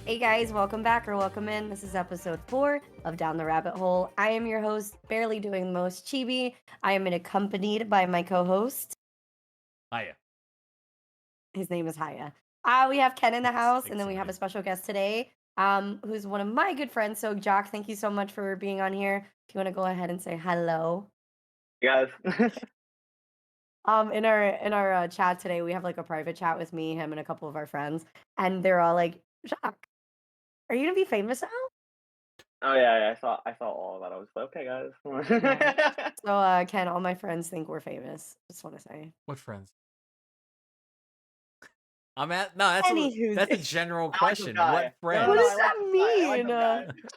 Hey guys, welcome back or welcome in. This is episode 4 of Down the Rabbit Hole. I am your host, barely doing the most, Chibi. I am accompanied by my co-host. Hiya. His name is Haya. We have Ken in the house, and then we have a Exciting. special guest today, who's one of my good friends. So, Jacq, thank you so much for being on here. If you want to go ahead and say hello. Guys. In our chat today, we have like a private chat with me, him, and a couple of our friends, and they're all like, "Jacq, are you gonna be famous now?" Oh yeah, I saw all of that. I was like, okay, Yeah. guys. So, Ken, all my friends think we're famous. Just want to say. What friends? I'm at no. Anywho, That's a general I like this question. guy. What No, what no, friends? does I like that this guy. I like mean? this guy.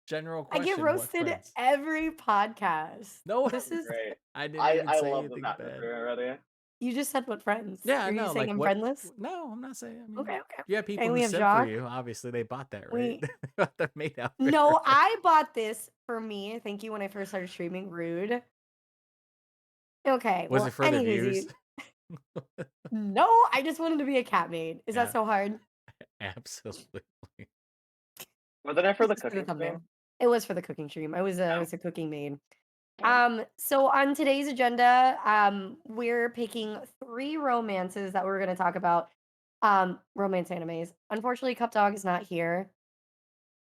General I get question. What roasted friends? every podcast. No, This is Great. I didn't I even I say love this anything bad. atmosphere already. you just said what friends? Yeah, Are you no. saying Like I'm what? friendless? No, I'm not saying. I mean, Okay, okay. you have people And who we have sub for Jacq. you. Obviously, they bought that, right? We They bought the Maid outfit. No, Right? I bought this for me. Thank you when I first started streaming. Rude. Okay, Was well, it for the views? anywho, no, I just wanted to be a cat maid. Is that Yeah, so hard? absolutely. Wasn't it for It's the just for the cooking thumbnail. stream? It was for the cooking stream. I Yeah. was a cooking maid. Yeah. So on today's agenda, we're picking 3 romances that we're gonna talk about. Romance animes. Unfortunately, Cup Dog is not here.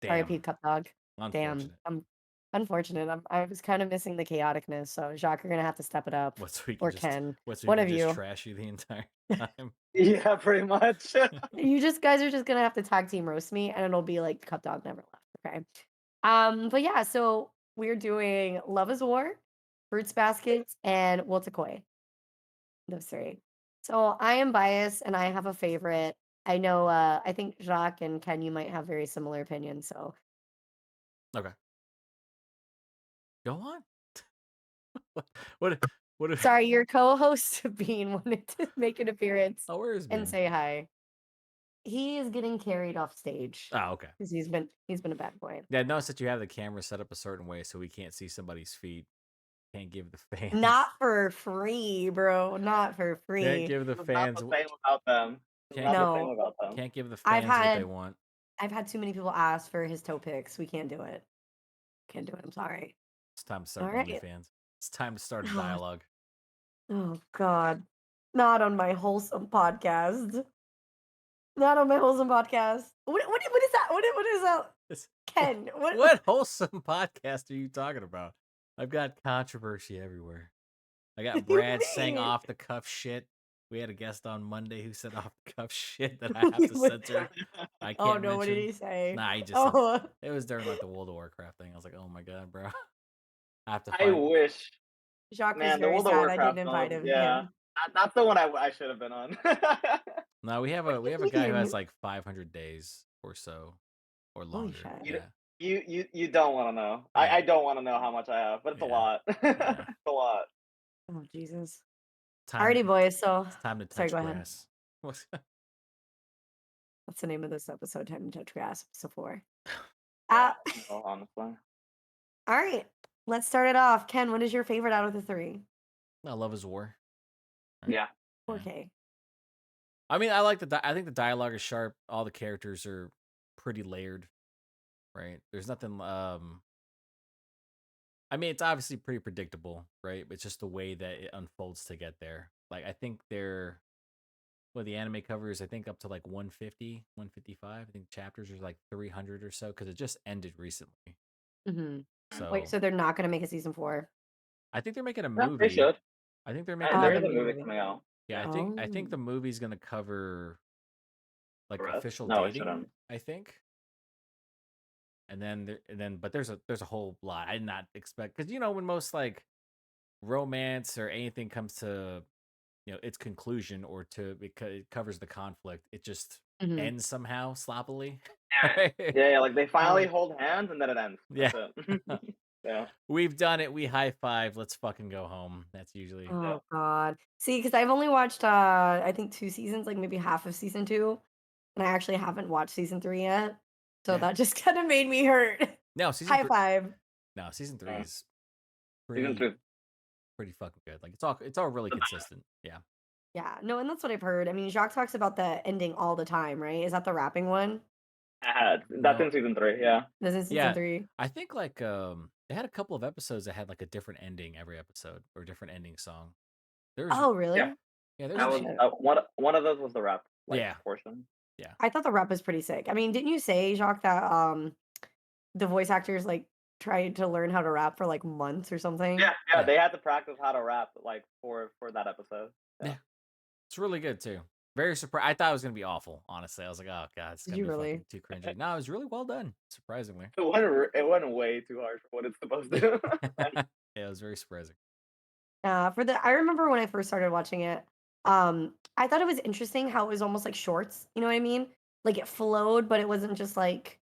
Damn. R.I.P. Cup Dog. Damn. Unfortunate. I'm unfortunate. I was kind of missing the chaoticness, so Jacq, you're gonna have to step it up. Or Ken. What so we One can of just you. trash you the entire time? Yeah, pretty much. You just guys are just gonna have to tag team roast me, and it'll be like Cup Dog never left. Okay. But yeah, so we're doing Love is War, Fruits Baskets, and Wotakoi. Those 3. So I am biased and I have a favorite. I know I think Jacques and Ken, you might have very similar opinions. So Okay, go on. What? What? What? sorry, your co-host Bean wanted to make an appearance Oh, where is and Bean? say hi. He is getting carried off stage Oh, okay. because he's been a bad boy. Yeah, notice that you have the camera set up a certain way so we can't see somebody's feet. Can't give the Not fans. for free, bro. Not for Can't free. give the It was not fans. the same about them. It was Can't not the give. same No. about them. Can't give the I've fans what they had want. I've had too many people ask for his toe picks. We can't do it. Can't do it. I'm sorry. It's time to All start an right. OnlyFans. It's time to start a dialogue. Oh God. Not on my wholesome podcast. Not on my wholesome podcast. What is that? What is that? It's- Ken, what wholesome podcast are you talking about? I've got controversy everywhere. I got what do you Brad saying mean? off the cuff shit. We had a guest on Monday who said off the cuff shit that I have to censor. I Oh can't no, what did mention. he say? Nah, he just said Oh, it was during like the World of Warcraft thing. I was like, oh my god, bro. I have to I find. wish, Jacques was man, the very World of sad I didn't Warcraft invite one. him. Yeah, that's the one I should have been on. No, What we do have a you guy who has mean? like 500 days or so or Holy longer. shit. You Yeah, you don't want to know. I yeah, don't want to know how much I have, but it's a yeah, lot. yeah. It's a lot. Oh Jesus. Time. Alrighty, boys. So It's time to sorry, touch go ahead. grass. What's- That's the name of this episode, Time to Touch Grass, episode 4. Yeah. Uh Well, honestly. all right. Let's start it off. Ken, what is your favorite out of the 3? No, love is war. Right? Yeah. Yeah. 4K. I mean, I like I think the dialogue is sharp. All the characters are pretty layered, right? There's nothing. I mean, it's obviously pretty predictable, right? It's just the way that it unfolds to get there. Like, I think they're well, the anime covers, I think up to like 150, 155. I think chapters are like 300 or so because it just ended recently. Mhm. Wait, So so they're not gonna make a season 4? I think they're making a Yeah, they movie. should. I think they're making There The is a new movie movie. coming out. yeah. Yeah. I think Oh. the movie's gonna cover The like rest? official No, it dating. shouldn't. I think. But there's a whole lot. I did not expect because when most like romance or anything comes to its conclusion or to because it covers the conflict, it just Mhm. ends somehow sloppily. Yeah. Right? Yeah, yeah, like they finally Oh. hold hands and then it ends. Yeah, That's it. Yeah. we've done it. We high five. Let's fucking go home. That's usually Yeah. Oh god. See, because 'cause I've only watched, I think 2 seasons, like, maybe half of season 2, and I actually haven't watched season 3 yet, so yeah. that just kinda made me hurt. No, season High three. five. No, season three Yeah. is Season pretty 3 pretty fucking good. Like it's all really the best. consistent. Yeah. Yeah, no, and that's what I've heard. I mean, Jacques talks about the ending all the time, right? Is that the rapping one? That's No, in season 3. Yeah. This is season yeah, 3. I think like they had a couple of episodes that had like a different ending every episode or different ending song. There's Oh, Yeah. really? yeah, there's That Oh, an was shit. one of those was the rap like yeah, portion. yeah. I thought the rep was pretty sick. I mean, didn't you say, Jacques, that, the voice actors, like, tried to learn how to rap for, like, months or something? Yeah, Yeah, they had to practice how to rap like for that episode. Yeah. yeah. It's really good too. Very surprised. I thought it was gonna be awful. Honestly, I was like, oh god, it's Did gonna you be fucking really? too cringy. No, it was really well done. Surprisingly, It went way too hard for what it's supposed yeah, to. yeah, it was very surprising. For the I remember when I first started watching it, I thought it was interesting how it was almost like shorts, you know what I mean? Like, it flowed, but it wasn't just like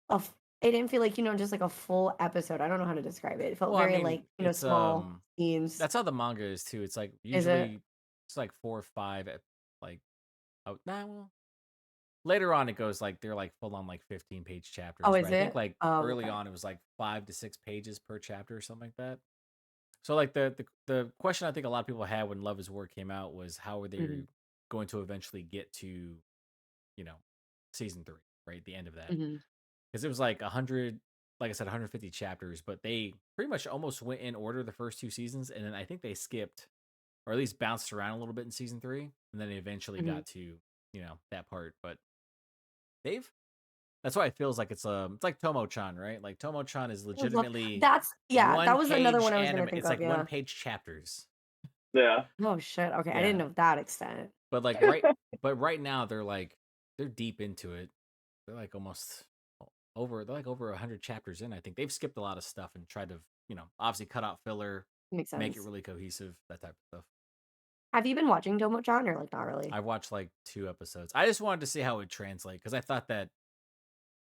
a f it didn't feel like, just like a full episode. I don't know how to describe it. It felt Well, I very, mean, like, it's small scenes. that's how the manga is too. It's like Is it? usually it's like 4 or 5 like oh nah, well later on it goes like they're like full on like 15-page Oh, chapters, but is I think it? like Oh, early okay. on it was like 5 to 6 pages per chapter or something like that. So like the question I think a lot of people had when Love is War came out was how are they Mhm, going to eventually get to, you know, season 3, right? The end of that. mhm, Because it was like 100, like I said, 150 chapters, but they pretty much almost went in order the first 2 seasons, and then I think they skipped or at least bounced around a little bit in season 3, and then they eventually mhm. got to, that part. But they've that's why it feels like it's like Tomo-chan, right? Like Tomo-chan is I would love legitimately that's yeah, one that was another page one I was gonna anime. think It's of, like one yeah. page chapters. Yeah. Oh, shit, okay, I didn't Yeah. know that extent. But right now they're deep into it. They're like almost they're like over 100 chapters in. I think they've skipped a lot of stuff and tried to, obviously cut out filler, Makes make it sense. really cohesive, that type of stuff. Have you been watching Domo-chan or, like, not really? I watched like 2 episodes. I just wanted to see how it would translate because I thought that,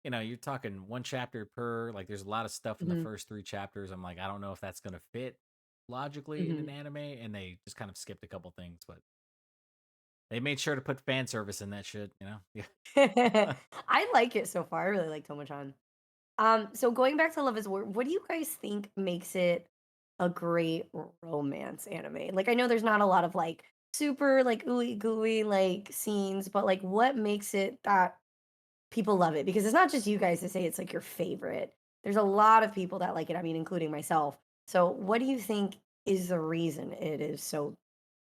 you're talking one chapter per, like there's a lot of stuff in the Mhm, first 3 chapters. I'm like, I don't know if that's gonna fit logically in an mhm. anime, and they just kind of skipped a couple things, but they made sure to put fan service in that shit, Yeah. I like it so far, I really like Tomo-chan. So going back to Love is War, what do you guys think makes it a great romance anime? Like, I know there's not a lot of like super like ooey gooey like scenes, but like what makes it that people love it? Because it's not just you guys to say it's like your favorite. There's a lot of people that like it, I mean, including myself. So what do you think is the reason it is so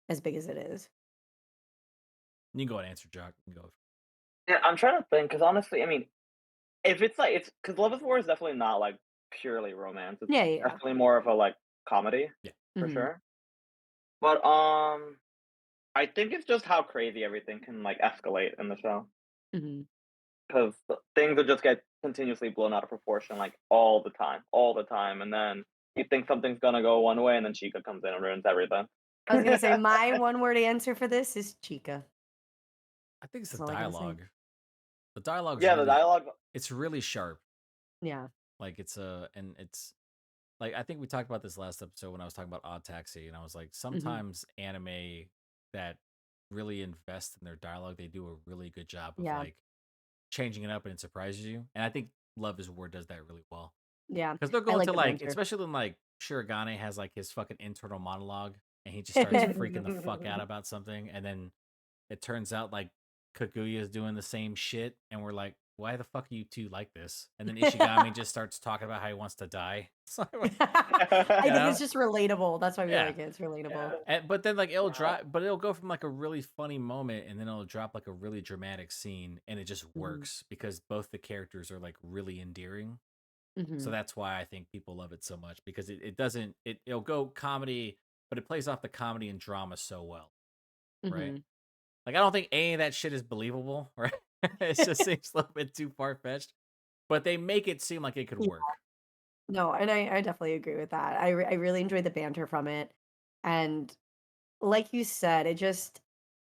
as big as it is? You can go and answer, Jock. You can go. Yeah, I'm trying to think because honestly, I mean, if it's like it's because Love is War is definitely not like purely romance. It's Yeah, yeah, yeah. definitely more of a like comedy Yeah. for Mhm, sure. But I think it's just how crazy everything can like escalate in the show mhm. because things will just get continuously blown out of proportion like all the time, and then you think something's gonna go one way, and then Chica comes in and ruins everything. I was gonna say my one word answer for this is chica. I think it's the That's all I gotta say. dialogue. The dialogue's Yeah, the really dialogue. it's really sharp. Yeah. Like and it's like I think we talked about this last episode when I was talking about Odd Taxi, and I was like, Mhm. sometimes anime that really invest in their dialogue, they do a really good job of Yeah. like changing it up and it surprises you. And I think Love is War does that really well. Yeah. Because they'll I go like into the like, banter. especially when like Shirogane has like his fucking internal monologue and he just starts freaking the fuck out about something, and then it turns out like Kaguya is doing the same shit, and we're like, why the fuck are you two like this? And then Ishigami just starts talking about how he wants to die. So, I you think it's know, just relatable. That's why we yeah. like it. It's relatable. Yeah. But then like it'll Uh, drop, but it'll go from like a really funny moment, and then it'll drop like a really dramatic scene, and it just Mhm. works because both the characters are like really endearing. So Mhm. that's why I think people love it so much because it doesn't it'll go comedy, but it plays off the comedy and drama so well, right? Mhm. Like I don't think any of that shit is believable, right? It just seems a little bit too far fetched, but they make it seem like it could Yeah. work. No, and I definitely agree with that. I really enjoyed the banter from it, and like you said,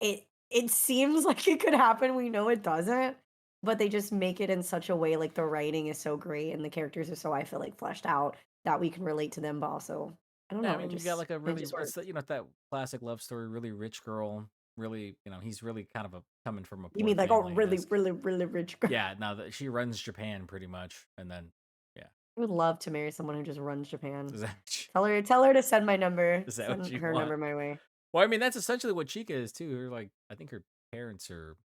it seems like it could happen. We know it doesn't, but they just make it in such a way. Like the writing is so great, and the characters are so I feel like fleshed out that we can relate to them. But also, I don't Yeah, I know. It mean, you got just like a it really just it's works. that that classic love story, really rich girl, really he's really kind of a coming from a You poor mean like, oh, family really, esque. really, really rich girl? Yeah, now that she runs Japan pretty much, and then yeah, I would love to marry someone who just runs Japan. is that Tell her to send my number. is that what Send you her want? number my way. Well, I mean, that's essentially what Chica is too. Her like, I think her parents are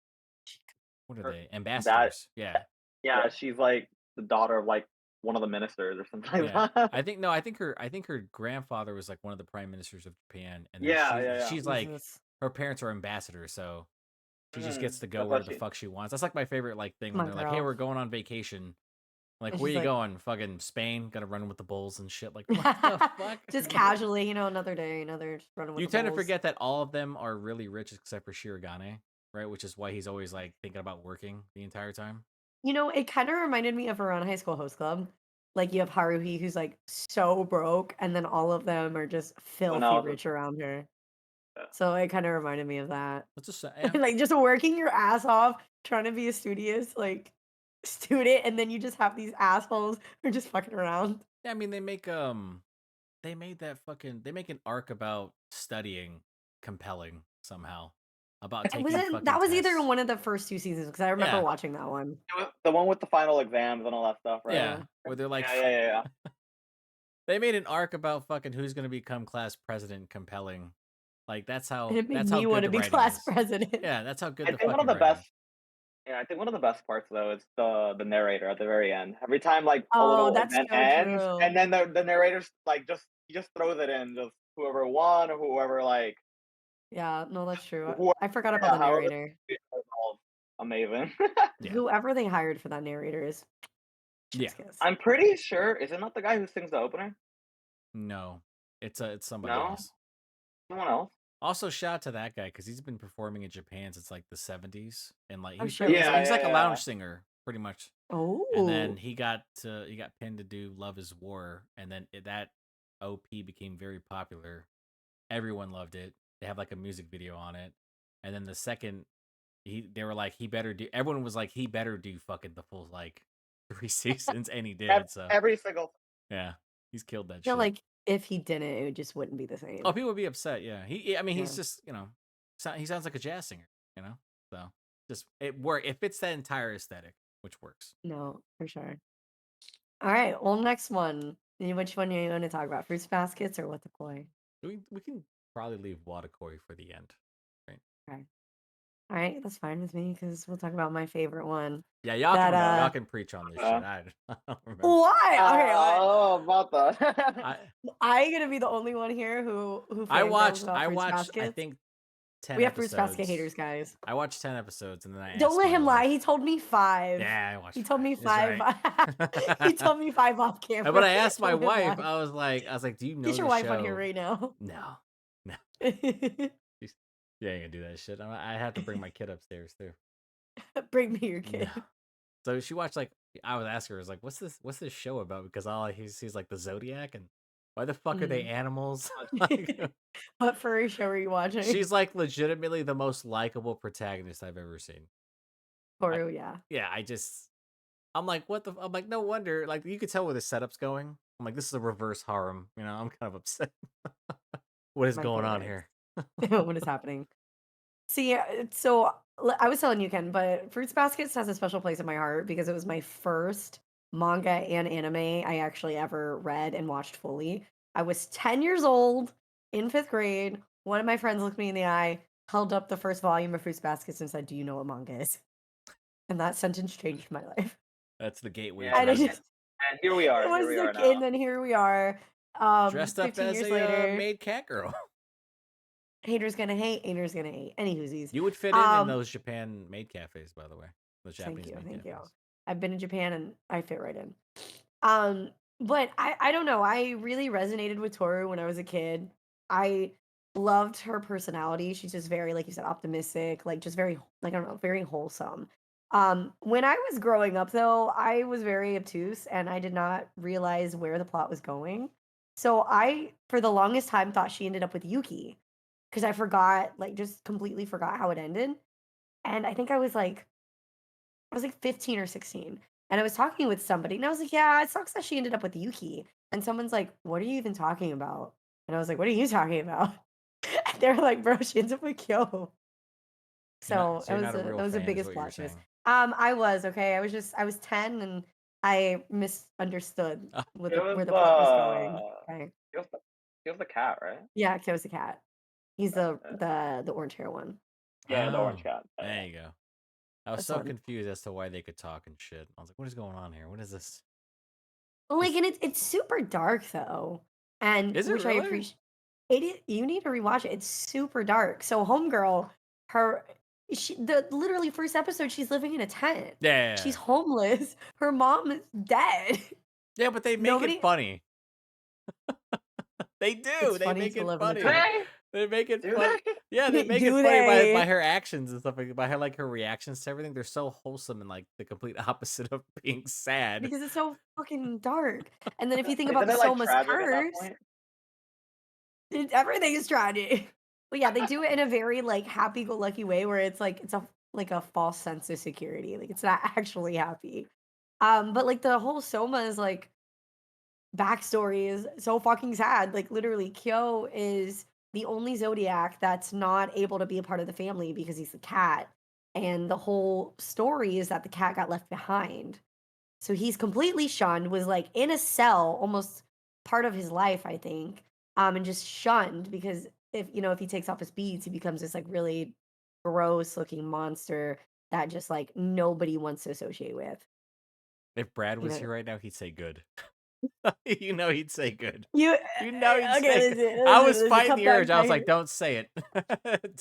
What are Her they? that Ambassadors. Yeah. yeah, she's like the daughter of like one of the ministers or something Yeah. like that. I think no, I think her grandfather was like one of the prime ministers of Japan, and then Yeah, she's yeah, yeah. she's like Jesus. her parents are ambassadors, so she just Mhm. gets to go That's what wherever the she. fuck she wants. That's like my favorite like thing when My they're like, "Hey, girl. we're going on vacation." Like, And where she's you like, going? Fucking Spain? Gotta run with the bulls and shit. Like, what the fuck? just casually, another day, another just running with You the tend to bulls. forget that all of them are really rich except for Shirogane, right? Which is why he's always like thinking about working the entire time. It kind of reminded me of around High School Host Club. Like you have Haruhi who's like so broke, and then all of them are just When filthy else is rich around her. yeah. So it kind of reminded me of that. Let's just say, yeah. Like just working your ass off, trying to be a studious like student, and then you just have these assholes who are just fucking around. Yeah, I mean, they made that fucking, they make an arc about studying compelling somehow, about taking That fucking was either in tests. one of the first two seasons because I remember Yeah, watching that one. The one with the final exams and all that stuff, right? yeah, Yeah. where they're like, Yeah, yeah, yeah, yeah. they made an arc about fucking who's gonna become class president compelling. Like And it made that's how me good want to the be writing class is. president. Yeah, that's how good I the think one of fucking the writing is. best. Yeah, I think one of the best parts though is the narrator at the very end. Every time like a Oh, little that's event so ends, true. and then the narrator's like just he just throws it in, just whoever won or whoever like Yeah, no, that's true. whoever, I forgot about yeah, the however narrator. it's resolved. Amazing. Yeah, Whoever they hired for that narrator is yeah. chef's kiss. I'm pretty sure is it not the guy who sings the opener? No, it's somebody No, else. someone else. Also, shout out to that guy because he's been performing in Japan since like the '70s, and like Oh he's shit, pretty. was Yeah, he? He's yeah, like a lounge yeah. singer, pretty much. And then Oh. he got pinned to do "Love Is War," and then that OP became very popular. Everyone loved it. They have like a music video on it, and then the second they were like he better do. Everyone was like he better do fucking the full like 3 seasons, and he did. So Every single. yeah, he's killed that I feel shit. like if he didn't, it just wouldn't be the Oh, same. people would be upset. Yeah, I mean, Yeah. he's just he sounds like a jazz singer. You know, so just it work. It fits that entire aesthetic, which works. No, for sure. All right. Well, next one. Which one do you want to talk about? Fruits baskets or what the koi? We can probably leave Watakoi for the end, right? Okay. All right, that's fine with me because we'll talk about my favorite one. Yeah, That y'all can preach on this shit. Uh, I don't remember. why? Okay, oh, about that. I I gonna be the only one here who fangirls about I fruits watched I baskets. think 10 We have fruits basket episodes. haters, guys. I watched 10 episodes and then I Don't asked let my him lie. wife. He told me 5. Yeah, I watched He told 5. me He's 5. right. He told me 5 off But camera. I asked my Don't let him wife. lie. I was like, "Do you know Get your the wife on here show?" right now. No. No. She's- You ain't gonna do that shit. I have to bring my kid upstairs too. Bring me your No. kid. So she watched like I was asking her, I was like, what's this show about? Because all he sees like the Zodiac and why the fuck are they Mm. animals? Like What furry show are you watching? she's like legitimately the most likable protagonist I've ever seen. I, Toru, yeah. yeah, I'm like, what the I'm like, no wonder, like you could tell where the setup's going. I'm like, this is a reverse harem, I'm kind of upset. What is My going on favorite. here? What is happening? See, so I was telling you, Ken, but Fruits Baskets has a special place in my heart because it was my first manga and anime I actually ever read and watched fully. I was 10 years old in fifth grade. One of my friends looked me in the eye, held up the first volume of Fruits Baskets, and said, "Do you know what manga is?" And that sentence changed my life. That's the gateway Yeah, And I drug. just, and here we it are. Here was we the are kid, now. and then here we are, Dressed up 15 as years a later. maid cat girl. Haters gonna hate, haters gonna hate. Any whoosies. You would fit in Um, those Japan maid cafes, by the way. Those Thank Japanese you, maid thank you. cafes. I've been in Japan and I fit right in. Um, but I don't know. I really resonated with Toru when I was a kid. I loved her personality. She's just very, like you said, optimistic, like just very, like I don't know, very wholesome. When I was growing up though, I was very obtuse and I did not realize where the plot was going. So I, for the longest time, thought she ended up with Yuki because I forgot, like, just completely forgot how it ended. And I think I was like 15 or 16, and I was talking with somebody, and I was like, "Yeah, it sucks that she ended up with Yuki." And someone's like, "What are you even talking about?" And I was like, "What are you talking about?" And they were like, "Bro, she ends up with Kyo." So You're not a that real was the fan, is biggest what you're plot twist. saying. I was okay. I was 10, and I misunderstood Oh, what It where was the plot was going. Okay, it was the cat, right? yeah, Kyo's the cat. He's Uh, the uh, the orange hair one. yeah, the orange oh, cat. there you go. I was That's so fun. confused as to why they could talk and shit. I was like, what is going on here? What is this? Like, This and it's super dark though, and is it which I really? appreciate. You need to rewatch it. It's super dark. So homegirl, her the literally first episode, she's living in a tent. She's Yeah. homeless. Her mom is dead. Yeah, but they make it Nobody. funny. They do. It's They funny make to it live in a Do tent. funny. they? They make it Do fun. they? Yeah, they make it Do funny by they? her actions and stuff by her her reactions to everything. They're so wholesome and like the complete opposite of being sad. Because it's so fucking dark. And then if you think about Isn't the it like Soma's tragic at that curse, point? everything is tragic. But yeah, they do it in a very like happy-go-lucky way where it's like it's a like a false sense of security. Like it's not actually happy. But like the whole Soma is like backstory is so fucking sad. Like literally, Kyo is the only zodiac that's not able to be a part of the family because he's a cat. And the whole story is that the cat got left behind. So he's completely shunned, was like in a cell almost part of his life, I think. And just shunned because if he takes off his beads, he becomes this like really gross looking monster that just like nobody wants to associate with. If Brad You was know, here right now, he'd say good. He'd say good. you He'd okay, say good. listen, I listen, was listen, fighting come the back urge. I right was here. like, don't say it.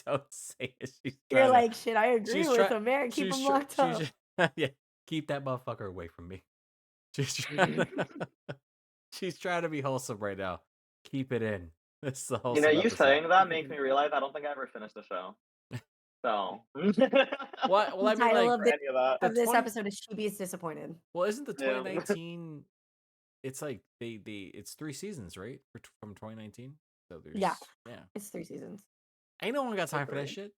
Don't say it. You're like, shit, I agree She's with trying. him, man. Keep She's him tr- locked up. yeah. Keep that motherfucker away from me. She's trying. She's trying to be wholesome right now. Keep it in. This is a You know, wholesome you episode. saying that makes me realize I don't think I ever finished the show. So. What? Well, The I mean, title like of For this any of that. the of this 20. episode is Chibi is disappointed. Well, isn't the Yeah. 2019? It's like it's 3 seasons, right? From 2019. So there's Yeah, yeah. it's 3 seasons. Ain't no one got time for that Agreed. shit.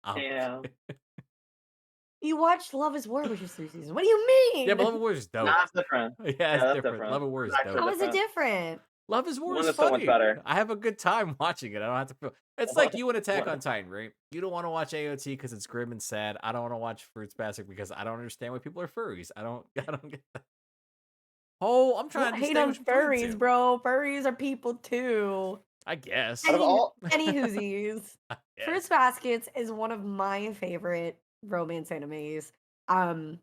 Um, Yeah. You watched Love is War, which is 3 seasons. What do you yeah, but Love mean? and War is dope. Nah, that's different. Yeah, Yeah, it's that's different. different. Love and War It's is actually dope. How is it different. different? Love is War One is is so much funny. better. I have a good time watching it. I don't have to feel. It's like you and Attack on Titan, right? You don't want to watch AOT because it's grim and sad. I don't want to watch Fruits Basket because I don't understand why people are furries. I don't get that. Oh, I'm trying Don't to hate on distinguish between the furries, two. bro. Furries are people too. I guess. Out of all, Any whoosies. I guess. Fruits Baskets is one of my favorite romance animes. Um,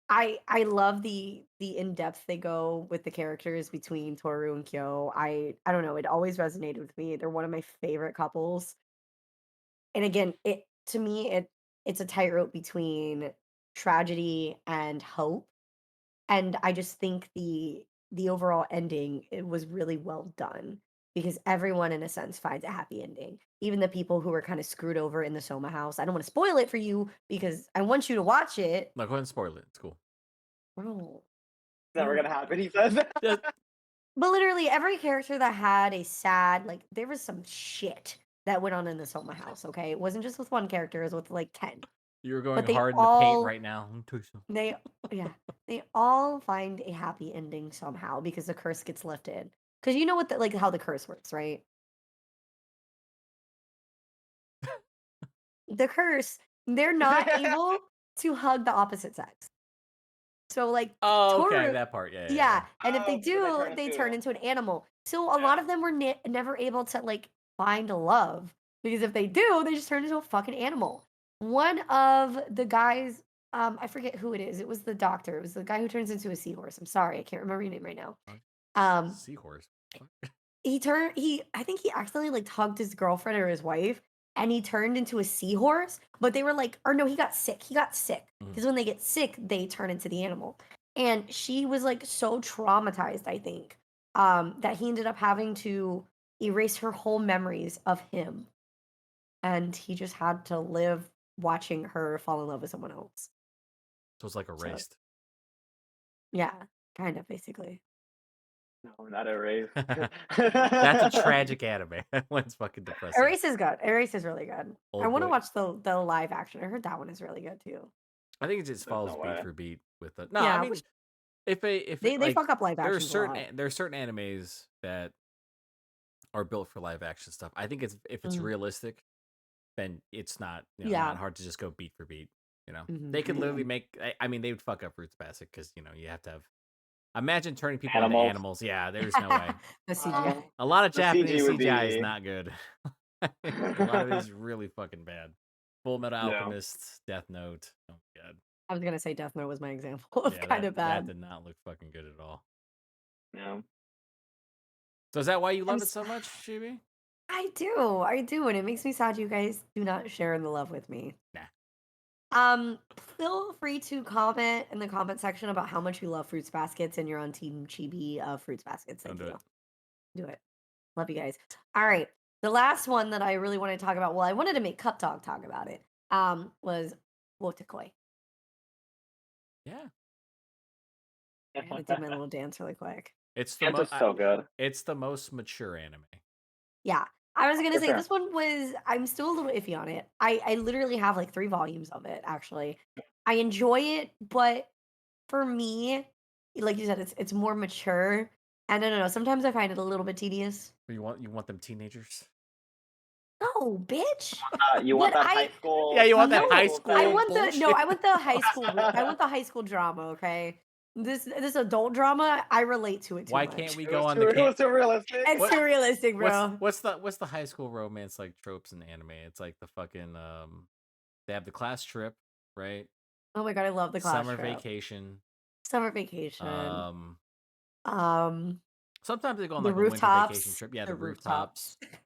I love the in-depth they go with the characters between Toru and Kyo. I don't know, it always resonated with me. They're one of my favorite couples. And again, it to me it's a tightrope between tragedy and hope. And I just think the overall ending, it was really well done because everyone in a sense finds a happy ending. Even the people who were kind of screwed over in the Soma house. I don't want to spoil it for you because I want you to watch it. No, go ahead and spoil it. It's cool. Bro, it's never gonna happen. He says. Just, but literally every character that had a sad, like there was some shit that went on in the Soma house, okay? It wasn't just with one character, it was with like 10. you were going But they hard in the paint all right now. they yeah, they all find a happy ending somehow because the curse gets lifted. Because you know what like how the curse works, right? The curse, they're not able to hug the opposite sex. So like Oh, okay, Toru, that part. Yeah. yeah, and if they Oh, so do, they into turn into an animal. So a lot of them were never able to like find a love because if they do, they just turn into a fucking animal. One of the guys, I forget who it is. It was the doctor. It was the guy who turns into a seahorse. I'm sorry, I can't remember your name right now. Seahorse. I think he accidentally like hugged his girlfriend or his wife and he turned into a seahorse, but they were like, or no, he got sick. He got sick because when they get sick, they turn into the animal. And she was like so traumatized, I think, that he ended up having to erase her whole memories of him. And he just had to live watching her fall in love with someone else. So it's like erased. Yeah, kind of basically. No, not erased. That's a tragic anime. That one's fucking depressing. Erase is good. Erase is really good. Oh, I want to boy. watch the live action. I heard that one is really good too. I think it just There's follows no beat way. for beat with the. No, Yeah, I mean, if they like, fuck up live there are actions a lot. certain animes that are built for live action stuff. I think if it's realistic, then it's not not hard to just go beat for beat. They could literally make. I mean, they would fuck up Fruits Basket because you have to have. Imagine turning people into animals. Yeah, there's no way. The CGI. A lot of The CG Japanese would CGI is be- not good. A lot of it is really fucking bad. Full Metal Yeah. Alchemist, Death Note. Oh my god. I was gonna say Death Note was my example. It's Yeah, kind that of that bad. did not look fucking good at all. Yeah. So is that why you I'm love it s- so much, Chibi? I do, and it makes me sad you guys do not share in the love with me. Nah, Feel free to comment in the comment section about how much you love fruits baskets and you're on Team Chibi of fruits baskets. don't Thank do it. you. Do it. Love you guys. All right. The last one that I really want to talk about, well, I wanted to make Cup Dog talk about it, was Wotakoi. Yeah, I had to do my little dance really quick. it's the It's just so good. it's the most mature anime. Yeah. I was gonna For say sure. this one was I'm still a little iffy on it. I literally have like 3 volumes of it actually. I enjoy it, but for me, like you said, it's more mature. And I don't know, sometimes I find it a little bit tedious. You want them teenagers? No, bitch. You want But that high I Yeah, school you want that high high no, school I school setting? want the no, bullshit? I want the high school I want the high school drama, okay? This adult drama, I relate to it too Why can't much. we It go was on too the it camp? was too realistic. It's What too realistic, bro. what's the high school romance like tropes in anime? It's like the fucking they have the class trip, right? Oh my god, I love the class Summer trip. vacation. Summer vacation. Um Um, Sometimes they go on the like a winter vacation rooftops. trip. Yeah, The the rooftops. rooftops.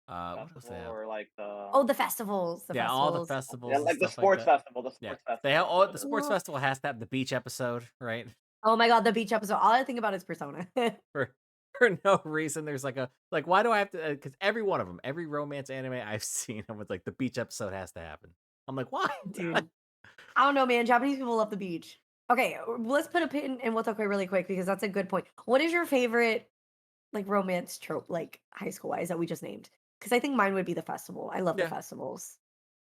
What else Festival they have? or like the Oh, the festivals. The Yeah, all the festivals. yeah, festivals and like the stuff like sports that. festival. The Yeah. sports They have festival. all That's what the it is. sports festival has to have the beach episode, right? Oh my god, the beach episode. All I think about is Persona. For for no reason. There's like why do I have to because every one of them, every romance anime I've seen, I was like the beach episode has to happen. I'm like, why? Dude. I don't know, man. Japanese people love the beach. Okay, let's put a pin in Wotokoi really quick because that's a good point. What is your favorite like romance trope, like high school wise, that we just named? Because I think mine would be the festival. I love the Yeah. festivals.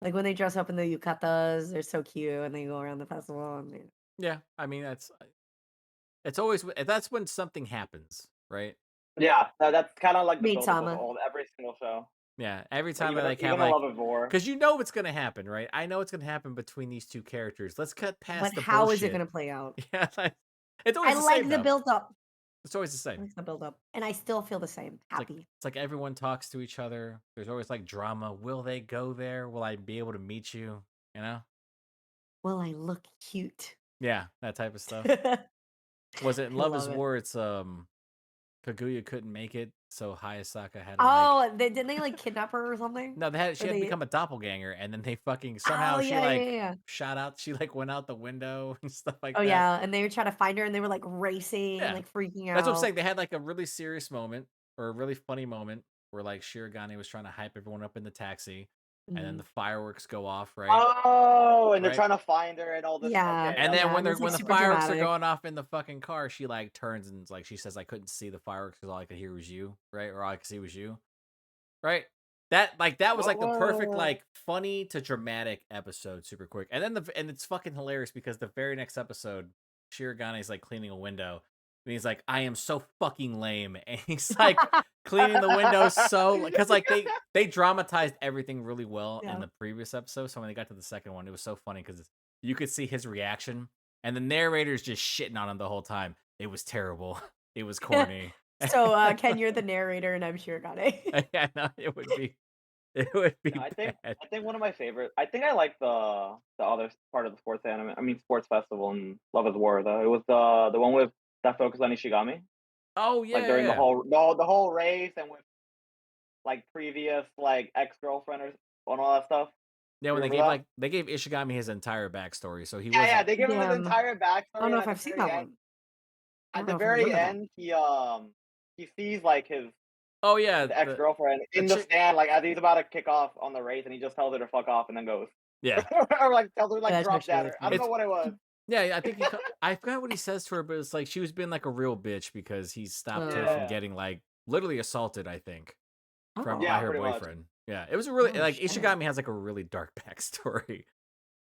Like when they dress up in the yukatas, they're so cute and they go around the festival. And Yeah. I mean it's always that's when something happens, right? Yeah, that's kind of like the Maid buildup of Sama. every single show. Yeah. Every Like time I like have even the like Love of War. because you know what's gonna happen, right? I know what's gonna happen between these two characters. Let's cut past But the how is it bullshit. gonna play out? Yeah, it's I always the like same the though. build up. It's always the I same. like the build up. And I still feel the same. Happy. It's like everyone talks to each other. There's always like drama. Will they go there? Will I be able to meet you? You know? Well, I look cute. Yeah, that type of stuff. I Was it in Love is love it. War? It's Kaguya couldn't make it, so Hayasaka had to like Oh, didn't they like kidnap her or something? no, she Or had to they become a doppelganger, and then they fucking Oh, somehow she yeah, yeah, like yeah. shot out. She like went out the window and stuff like Oh, that. yeah, and they were trying to find her, and they were, like, racing and, Yeah, like, freaking that's what I'm out. saying. They had like a really serious moment or a really funny moment where like Shirogane was trying to hype everyone up in the taxi, and then Mhm. the fireworks go off, right? Oh, and they're Right. trying to find her and all this. Yeah, Okay, And yep. then yeah, when and they're it's, like, when the super fireworks are dramatic. going off in the fucking car, she like turns and like she says, "I couldn't see the fireworks because all I could hear was you," right? Or all I could see was you, right? That was What like the perfect was? like funny to dramatic episode, super quick. And then and it's fucking hilarious because the very next episode, Shirogane is like cleaning a window, and he's like, "I am so fucking lame," and he's like cleaning the window so because like they dramatized everything really well in Yeah. the previous episode. So when they got to the second one, it was so funny because you could see his reaction, and the narrator's just shitting on him the whole time. It was terrible. It was corny. So, Ken, you're the narrator, and I'm Shirogane. Yeah, no, it would be Yeah, bad. I think one of my favorite. I think I like the other part of the sports anime. I mean, sports festival and Love is War. Though it was the one with that focused on Ishigami, Oh like yeah, during yeah. the whole race and with like previous like ex girlfriend or and all that stuff. Yeah, when Remember that? they gave Ishigami his entire backstory, so he Yeah, yeah. wasn't. They give him his Damn. entire I don't backstory, know and if I've seen that one. I at don't the know if I very remember that. end, he sees like Oh yeah, his ex girlfriend the in the chick. stand, like as he's about to kick off on the race, and he just tells her to fuck off and then goes, Yeah, or like tells her like That's drop actually dead really her. I don't funny. know it's what it was. yeah. I think I forgot what he says to her, but it's like she was being like a real bitch because he stopped her from Yeah. getting like literally assaulted. I think from Oh. by Yeah, her pretty much. boyfriend. Yeah, it was a really Oh, like shit. Ishigami has like a really dark backstory.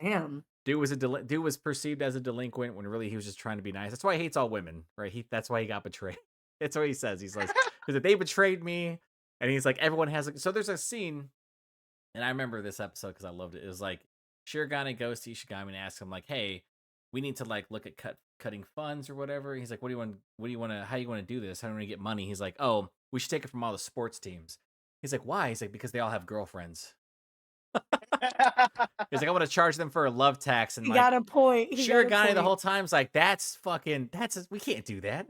Damn. Dude was perceived as a delinquent when really he was just trying to be nice. That's why he hates all women, right? That's why he got betrayed. That's what he says. He's like, because they betrayed me, and he's like, everyone has. So there's a scene, and I remember this episode because I loved it. It was like Shirogane goes to Ishigami and asks him like, "Hey, we need to like look at cutting funds or whatever." He's like, "What do you want? What do you want to? How do you want to do this? How do you want to get money?" He's like, "Oh, we should take it from all the sports teams." He's like, "Why?" He's like, "Because they all have girlfriends." He's like, I want to charge them for a love tax, and He like got a point. He got a Shirogane the point. whole time's like, we can't do that.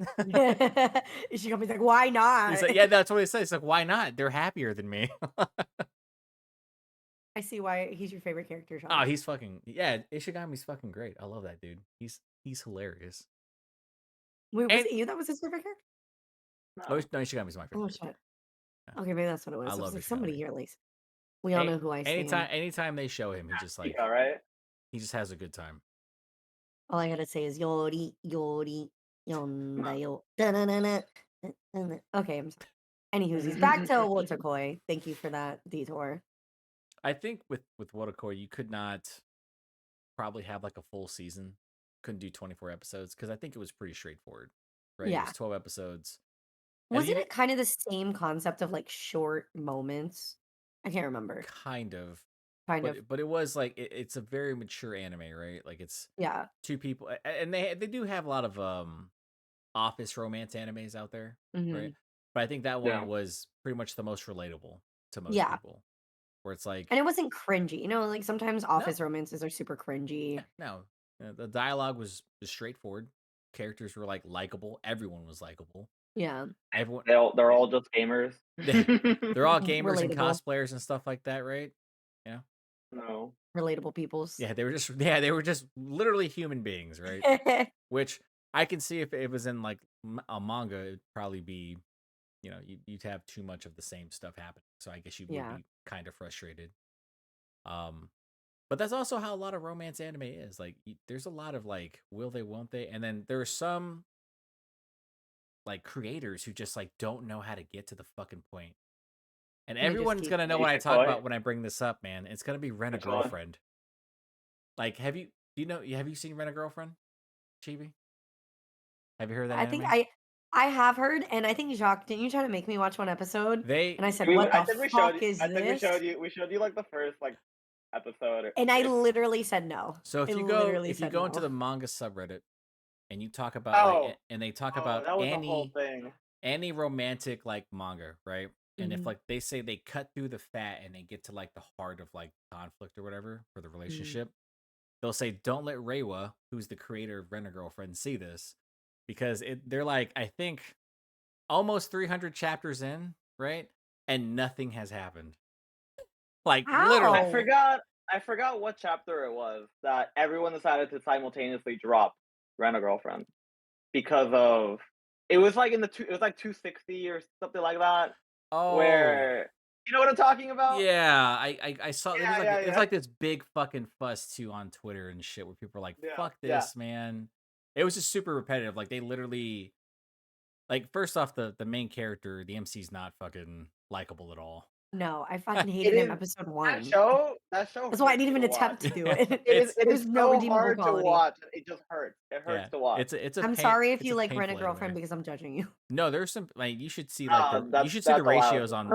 Ishigami's like, why He's not? like, yeah, that's what he says. He's like, why not? They're happier than me. I see why he's your favorite character, Oh, Sean. he's fucking yeah. Ishigami's fucking great. I love that dude. He's hilarious. Wait, was And it you that was his favorite character? No. no, Ishigami's my Oh favorite. shit. Yeah, Okay, maybe that's what it I was. I was love like, somebody Ishigami. here at least. We all know who I stand. Anytime they show him, he just like Yeah, right? he just has a good time. All I gotta say is Yori, Yori, No. Yonda yo. Da-na-na-na, da-na-na. Okay, I'm sorry. Anywho's back to Wotakoi. Thank you for that detour. I think with Wotakoi, you could not probably have like a full season. Couldn't do 24 episodes because I think it was pretty straightforward, right? It was Yeah. 12 episodes, and Wasn't even it kind of the same concept of like short moments? I can't remember. kind of, Kind of. but it was like it's a very mature anime, right? Like it's Yeah. two people, and they do have a lot of office romance animes out there, Hmm. right? But I think that one Yeah. was pretty much the most relatable to most Yeah. people, where it's like And it wasn't cringy. Like sometimes no, office romances are super cringy. no, the dialogue was straightforward. Characters were like likable. Everyone was likable. Yeah. Everyone They're all just gamers. they're all gamers and Relatable. cosplayers and stuff like that, right? Yeah. No. Relatable peoples. Yeah, they were just literally human beings, right? Which I can see if it was in like a manga, it'd probably be, you'd have too much of the same stuff happening. So I guess you would Yeah. be kind of frustrated. Um, but that's also how a lot of romance anime is. Like, there's a lot of like, will they, won't they? And then there are some like creators who just like don't know how to get to the fucking point. And And they just everyone's keep. gonna know what I talk Isekoi? about when I bring this up, man. It's gonna be Rent a Which one? Girlfriend. Like, have you seen Rent a Girlfriend, Chibi? Have you heard that I think anime? I have heard, and I think Jacques, didn't you try to make me watch one episode? They And I said, We "What I the think we showed fuck you is I think we this?" showed you like the first like episode or And I if literally said no. so I if literally you said go into no. the manga subreddit and you talk about like Oh, and they talk oh, about that was the whole thing. any romantic like manga, right? And if Mhm, like they say they cut through the fat and they get to like the heart of like conflict or whatever for the mhm. relationship, they'll say, "Don't let Reiwa, who's the creator of Rent a Girlfriend, see this," because they're like I think almost 300 chapters in, right? And nothing has happened. Like I literally, How? forgot I forgot what chapter it was that everyone decided to simultaneously drop Rent a Girlfriend because of it was like it was like 260 or something like that oh where you know what I'm talking about? yeah, I saw it was Yeah, like yeah, it was yeah. like this big fucking fuss too on Twitter and shit where people are like, Yeah, "Fuck yeah. this, man." It was just super repetitive. Like they literally like first off the main character, the MC's not fucking likable at all. No, I fucking It hated him is episode that 1. show That's why I hurts didn't to even watch. attempt to do it. It is There's no so redeemable hard to quality. watch. It just hurts. It hurts Yeah, to watch. I'm sorry if it's you a like Rent a painful Girlfriend anime. because I'm judging you. No, there's some like you should see the That's allowed. ratios on the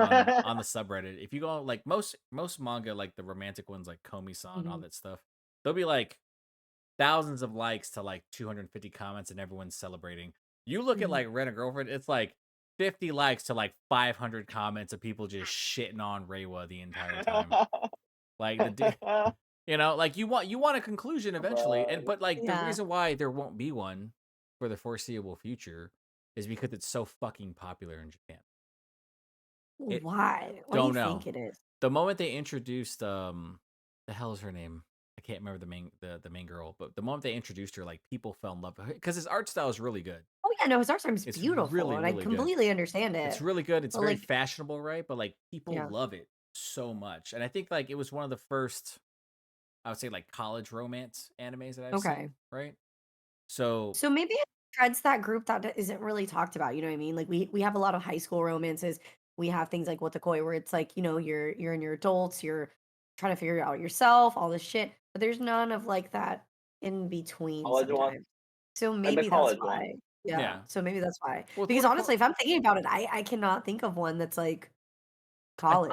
subreddit. If you go like most manga like the romantic ones like Komi-san all Mhm, that stuff, there'll be like thousands of likes to like 250 comments and everyone's celebrating. You look at mhm. like Rent a Girlfriend, it's like 50 likes to like 500 comments of people just shitting on Reiwa the entire time. Like like you want a conclusion eventually, and But but like the Yeah. reason why there won't be one for the foreseeable future is because it's so fucking popular in Japan. It Why? Why do you don't think know. it is? The moment they introduced the hell is her name? I can't remember the main girl, but the moment they introduced her, like people fell in love with her because his art style is really good. Oh, yeah, no, his art time's It's beautiful, really, and I really good. completely understand It's it. really good. It's But, very like, fashionable, right? But like people yeah. love it so much. And I think like it was one of the first, I would say like college romance animes that I've Okay. seen, right? So So maybe it treads that group that isn't really talked about, you know what I mean? Like, we have a lot of high school romances. We have things like Wotakoi where it's like, you're in your adults, you're trying to figure out yourself, all this shit, but there's none of, like, that in between college one sometimes. So and the maybe that's college one. why. Yeah, yeah. so maybe that's why. Well, with Because honestly, Wotakoi, if I'm thinking about it, I cannot think of one that's, like, college.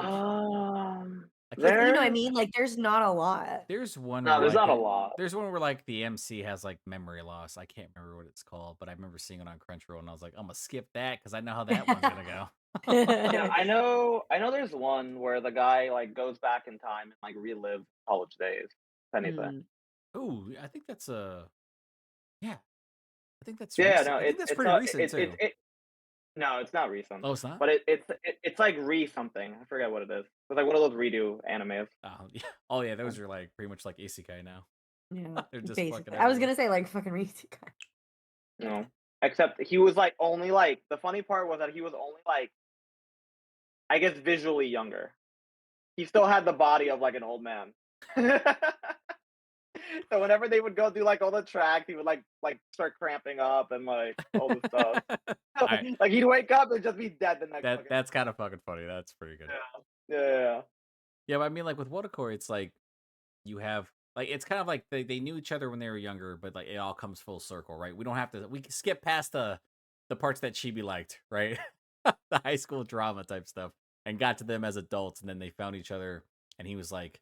I can't. Like, you know what I There, mean? Like, there's not a lot. There's one no, where there's like not a lot. there's one where like the MC has like memory loss. I can't remember what it's called, but I remember seeing it on Crunchyroll, and I was like, I'm gonna skip that because I know how that one's gonna go. Yeah, I know. I know. There's one where the guy like goes back in time and like relives college days. If anything. Mm. Ooh, I think that's yeah. I think that's Yeah, recent. no, I think it's that's it's pretty a recent it it, too. it no, it's not recent, Oh, it's not. but it's like re something. I forget what it is. It's like one of those redo animes. Oh yeah. Oh yeah. Those are like pretty much like isekai now. Yeah, They're just fucking basically. I was everywhere. gonna say like fucking Ritsuka. You know, except he was like only like the funny part was that he was only like I guess visually younger. He still had the body of like an old man. So whenever they would go do like all the tracks, he would like start cramping up and like all this stuff. I Like he'd wake up and just be dead the next fucking. that's kind of fucking funny. That's pretty good. Yeah, yeah, Yeah, but I mean, like with Wotakoi, it's like you have like it's kind of like they knew each other when they were younger, but like it all comes full circle, right? We don't have to we can skip past the parts that Chibi liked, right? The high school drama type stuff, and got to them as adults, and then they found each other, and he was like,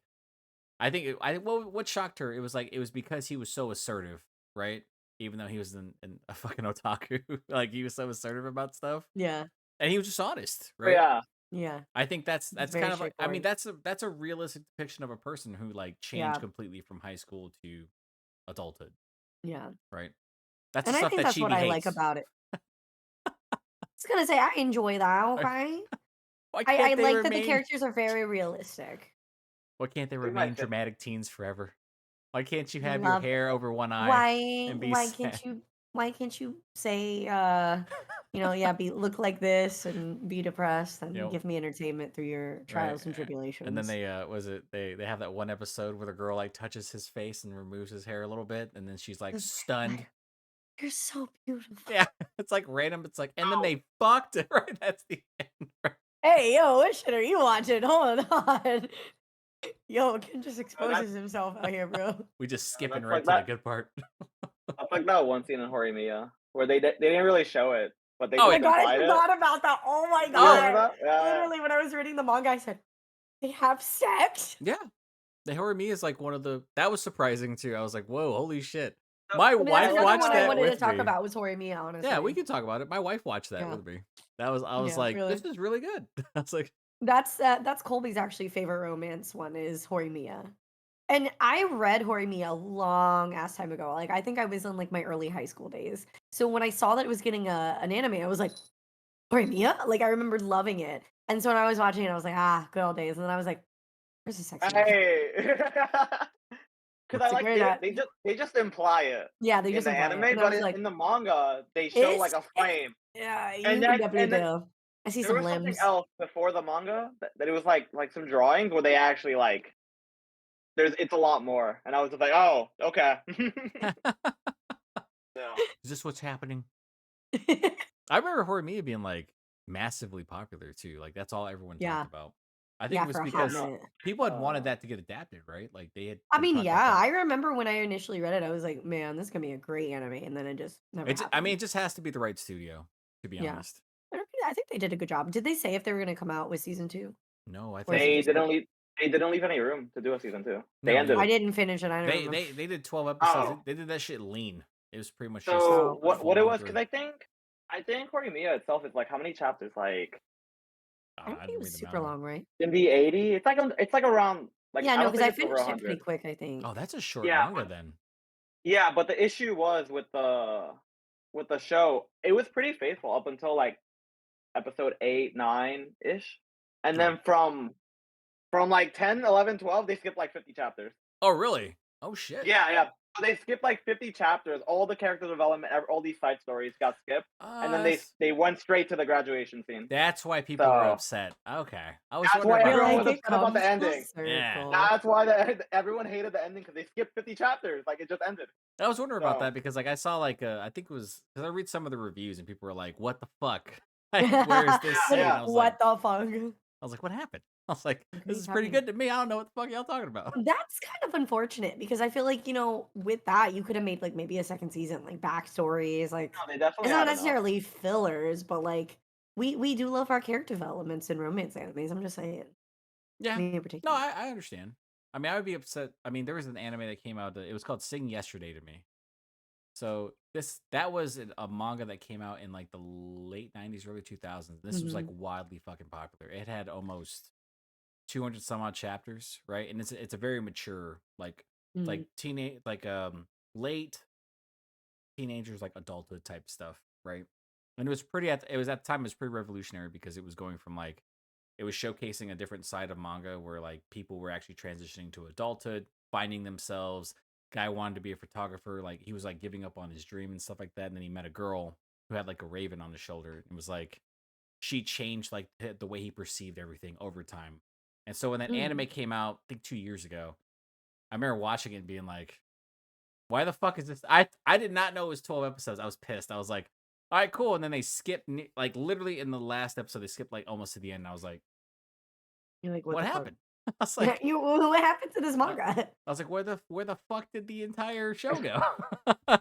I think what shocked her, it was like it was because he was so assertive, right? Even though he was in a fucking otaku, like he was so assertive about stuff, Yeah, and he was just honest, But right? yeah. yeah. I think that's It's kind very of like I mean straightforward. that's a realistic depiction of a person who like changed Yeah, completely from high school to adulthood, yeah. right? That's the And I stuff think that that's what Chibi I like hates. about it. I was gonna say I enjoy that, Like, okay? why I can't they like that the remain characters are very realistic. why can't they Here's my remain thing. dramatic teens forever? Why can't you have your Love hair over one eye why and be why sad? can't you why can't you say you know, yeah, be look like this and be depressed You and know, give me entertainment through your right? trials and And then tribulations. they was it they have that one episode where the girl like touches his face and removes his hair a little bit, and then she's like Says, stunned. You're so beautiful. Yeah, it's like random. It's like, and then Oh, they fucked. Right, that's the end. Right? Hey, yo, what shit are you watching? Hold on. Yo, Ken just that's exposes himself out here, bro. We just skipping that's right like to the that. good part. That's like that one scene in Horimiya where they didn't really show it, but they Oh, Oh yeah. my just god, I implied it. forgot about that. Oh my You Oh, remember god. that? Yeah. Literally, when I was reading the manga, I said, they have sex? yeah. The Horror Me is like one of the that was surprising too. I was like, whoa, holy shit. So My I mean, that's I wife another like one watched I that wanted to with talk me. about was Horimiya, Yeah, we honestly. could talk about it. My wife watched that Yeah. with me. I was Yeah, like, really. this is really good. I was like, That's Colby's actually favorite romance one is Horimiya. And I read Horimiya a long ass time ago. Like I think I was in like my early high school days. So when I saw that it was getting an anime, I was like, Horimiya? Like I remembered loving it. And so when I was watching it, I was like, ah, good old days. And then I was like, where's the sex scene? hey, because I It's like, like where that? they just imply it Yeah, they in just the imply it. anime, And I but was like, in the manga they show like it's a frame, yeah, and you can then definitely and then tell. I see there some was something limbs. else before the manga that it was like some drawings where they actually like it's a lot more, and I was just like, oh, okay. Yeah. is this what's happening? I remember Horror Me being like massively popular too. Like that's all everyone talked Yeah. about. I think Yeah, it was for a hot because No, minute. people had wanted uh, that to get adapted, right? Like they had I been mean, talking about yeah, that. I remember when I initially read it, I was like, man, this is gonna be a great anime, and then it just never It's I mean, happened. it just has to be the right studio, to be Yeah. honest. I think they did a good job. Did they say if they were gonna come out with season 2? No, I Or is think it they just like didn't leave they didn't leave any room to do a season 2. They no, ended I it. didn't finish it, I don't remember. they did 12 episodes. Oh, They did that shit lean. It was pretty much just so Oh, a okay. what full it on was? through. Because I think Horimiya itself is like how many chapters? Like I don't I think it didn't was read the super manga. long, right? in the 80. It's like around like Yeah, I no, don't because think I it's over finished it pretty 100. quick, I think. Oh, that's a short Yeah, manga then. yeah, but the issue was with the show, it was pretty faithful up until like episode 8, 9 ish, and Oh, then from like 10, 11, 12, they skipped like 50 chapters. oh really? Oh shit. Yeah, yeah. So they skipped like 50 chapters. All the character development, all these side stories got skipped, and then That's they went straight to the graduation scene. that's why people were So upset. Okay, I was that's wondering why about You're everyone that. like, was it upset about the comes full ending. Yeah, circle. That's why everyone hated the ending because they skipped 50 chapters. Like it just ended. I was wondering about So that because like I saw like I think it was because I read some of the reviews and people were like, "What the fuck? Like, where is this yeah, scene?" yeah. What the fuck? I was like, "What happened?" I was like, "This Okay, is pretty happening. good to me. I don't know what the fuck y'all talking about." That's kind of unfortunate because I feel like, you know, with that, you could have made like maybe a second season, like backstories, like No, they definitely it's not had enough. necessarily fillers, but like we do love our character developments in romance animes. I'm just saying. Yeah. Me in No, particular. I understand. I mean, I would be upset. I mean, there was an anime that came out. It was called Sing Yesterday to me. So that was a manga that came out in like the late 90s, early 2000s. This was like Mhm. wildly fucking popular. It had almost 200 some odd chapters, right? And it's a very mature, like Mhm. teenage, late teenagers, like adulthood type stuff, right? And it was it was at the time, it was pretty revolutionary because it was going from like, it was showcasing a different side of manga where like people were actually transitioning to adulthood, finding themselves. Guy wanted to be a photographer, like he was like giving up on his dream and stuff like that. And then he met a girl who had like a raven on his shoulder and was like, she changed like the way he perceived everything over time. And so when that anime Mhm. came out, I think 2 years ago, I remember watching it and being like, why the fuck is this? I did not know it was 12 episodes. I was pissed. I was like, all right, cool. And then they skipped like literally in the last episode, they skipped like almost to the end. And I was like, You're like, what what the fuck? happened? I was like, What happened to this I manga? I was like, where the fuck did the entire show go? I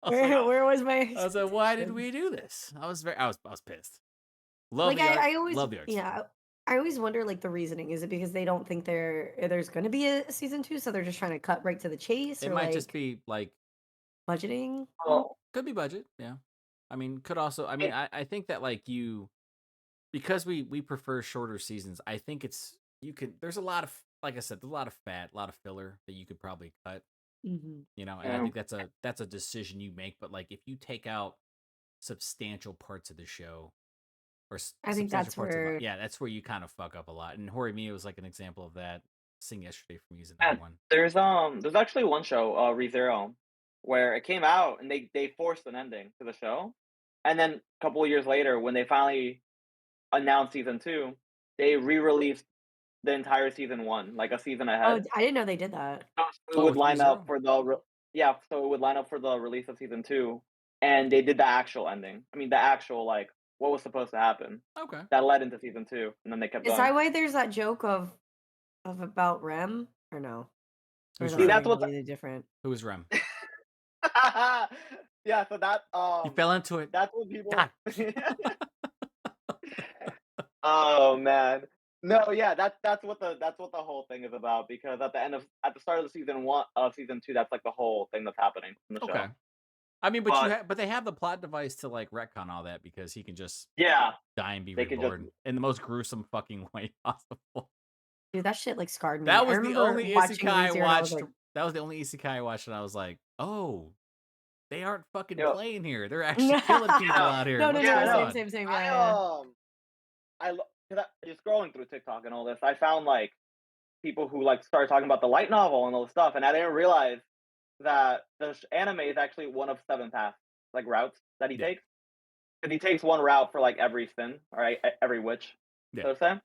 was like, Where was my I was like, why did expectation? we do this? I was pissed. Love Like the art, I always love the art style. yeah, I always wonder like the reasoning. Is it because they don't think there's gonna be a season 2, so they're just trying to cut right to the chase It or might just like be like, budgeting? Well, could be budget, yeah. I mean, could also. I mean, it, I think that like because we prefer shorter seasons. I think it's you could. There's a lot of, like I said, there's a lot of fat, a lot of filler that you could probably cut. Mhm. And I yeah. think that's a decision you make. But like, if you take out substantial parts of the show or I think substantial that's parts of where yeah, that's where you kind of fuck up a lot. And Horimiya was like an example of that. Sing Yesterday for me is another Yeah, one. there's actually one show, ReZero, where it came out and they forced an ending to the show, and then a couple of years later, when they finally announced season 2, they re-released the entire season 1, like a season oh, ahead. I didn't know they did that. So it Oh, would with line up ReZero? for yeah, so it would line up for the release of season 2, and they did the actual ending. I mean, the actual like what was supposed to happen Okay. that led into season 2, and then they kept Is going. that why there's that joke of about Rem or no? Or is Who's that See, Rem? that's something what. completely different? Who is Rem? Yeah, so You fell into it. that's what people. God. Oh man. No, yeah, that's what the whole thing is about because at the start of the season 2, that's like the whole thing that's happening in the Okay. show. I mean, But but they have the plot device to like retcon all that because he can just yeah, die and be they could just reborn in the most gruesome fucking way possible. Dude, that shit like scarred me. That I was the remember only isekai watching I ReZero and I was watched. like, That was the only isekai I watched, and I was like, "Oh, they aren't fucking you know, playing here. They're actually killing people yeah, out here. no, no, What's yeah, no, going no. on?" same, yeah, I yeah. cause just scrolling through TikTok and all this, I found like people who like started talking about the light novel and all this stuff, and I didn't realize that the anime is actually one of 7 paths, like routes that he Yeah, takes. And he takes one route for like every sin, all right, every witch, yeah. so to say.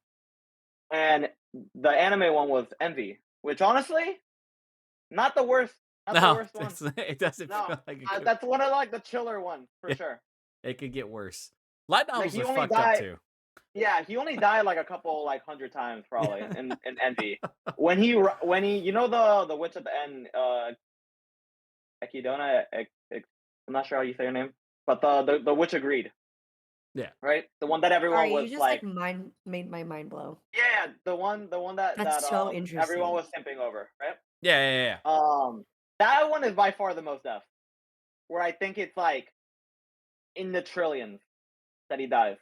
And the anime one was Envy, which honestly, not the worst, not the No, worst one. it doesn't No, feel like it could. that's one of like the chiller ones for Yeah, sure. it could get worse. Light Like novels he are only fucked up died. too. Yeah, he only died like a couple like 100 times probably Yeah. in Envy. When he you know the witch at the end, Ekidona, I'm not sure how you say her name, but the witch agreed, Yeah. right? The one that everyone Sorry, was you just like like, made my mind blow. yeah, the one that That's so everyone interesting. was simping over, right? Yeah. That one is by far the most death, where I think it's like in the trillions that he dies.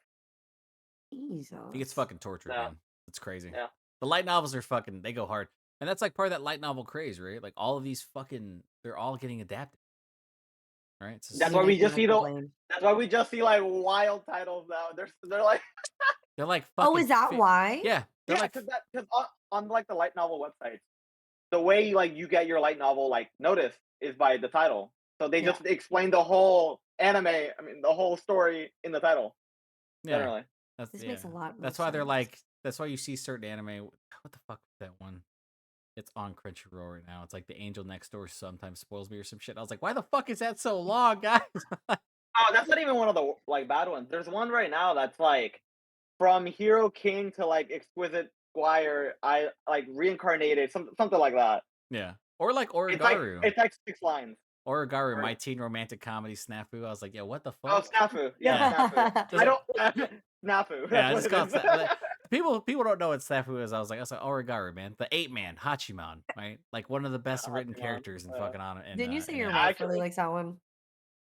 He gets Jesus. fucking tortured, Yeah, man. It's crazy. yeah. The light novels are fucking. They go hard, and that's like part of that light novel craze, right? Like all of these fucking. They're all getting adapted, right? It's I That's just, why mean, I we just cannot see complain. that's why we just see like wild titles now. They're like they're like Oh, fucking. is that why? Yeah, they're yeah, like. because on like the light novel websites, the way like you get your light novel like notice is by the title. So they Yeah. just explain the whole anime. I mean, the whole story in the title. Yeah, Generally, that's This yeah. makes a lot more That's why they're sense. like. That's why you see certain anime. What the fuck was that one? It's on Crunchyroll right now. It's like the Angel Next Door sometimes spoils me or some shit. I was like, why the fuck is that so long, guys? oh, that's not even one of the like bad ones. There's one right now that's like from Hero King to like Exquisite Squire. I like reincarnated something like that. Yeah, or like It's like Origaru. it's like 6 lines. Origaru, my Or teen romantic comedy snafu. I was like, yeah, what the oh, fuck? Snafu. Yeah, Yeah, Snafu. just I like don't Snafu. That's yeah, I what just it call is. it. people don't know what Snafu is. I was like, Origaru, man, the ape man, Hachiman, right? Like one of the best written Hachiman, characters in yeah. fucking on in Didn't you say in your anime. wife really Actually, likes that one? it's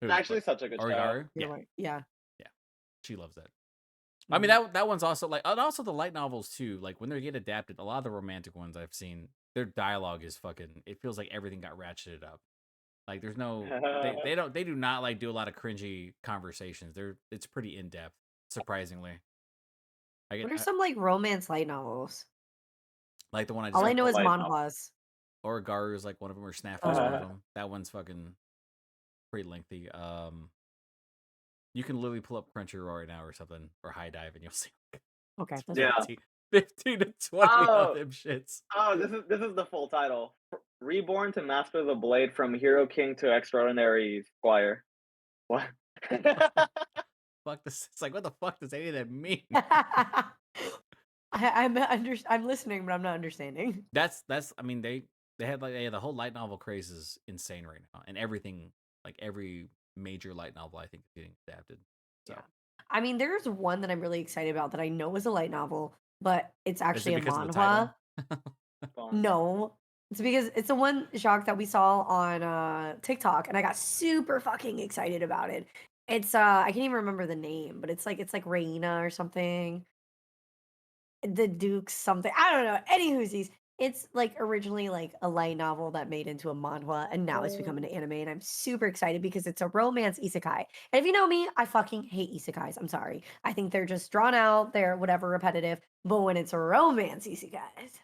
Who? actually such a good show. Origaru? Your Yeah, wife, yeah. yeah, she loves that. I mean that one's also like, and also the light novels too. Like when they get adapted, a lot of the romantic ones I've seen, their dialogue is fucking. It feels like everything got ratcheted up. Like there's no they do not like do a lot of cringy conversations. It's pretty in depth, surprisingly. I What get are some like romance light novels? like the one I just All I said. know is Light novel. manhwas. Origaru is like one of them, or Snafu is one of Oh, them. That one's fucking pretty lengthy. You can literally pull up Crunchyroll right now or something, or High Dive, and you'll see okay, that's Yeah. 15 to 20 of Oh, them shits. this is the full title. Reborn to master the blade from hero king to extraordinary squire. What? Fuck this. It's like, what the fuck does any of that mean? I'm listening, but I'm not understanding. That's. I mean, they had the whole light novel craze is insane right now, and everything, like every major light novel, I think is getting adapted. So Yeah. I mean, there's one that I'm really excited about that I know is a light novel, but it's is actually it a because of the manhwa. title? Fun. No. It's because it's the one Jacq that we saw on TikTok and I got super fucking excited about it. It's I can't even remember the name, but it's like Raina or something. The Duke something. I don't know. Any whoosies. It's like originally like a light novel that made into a manhwa and now it's become an anime and I'm super excited because it's a romance isekai. And if you know me, I fucking hate isekais. I'm sorry. I think they're just drawn out, they're whatever repetitive, but when it's a romance isekais,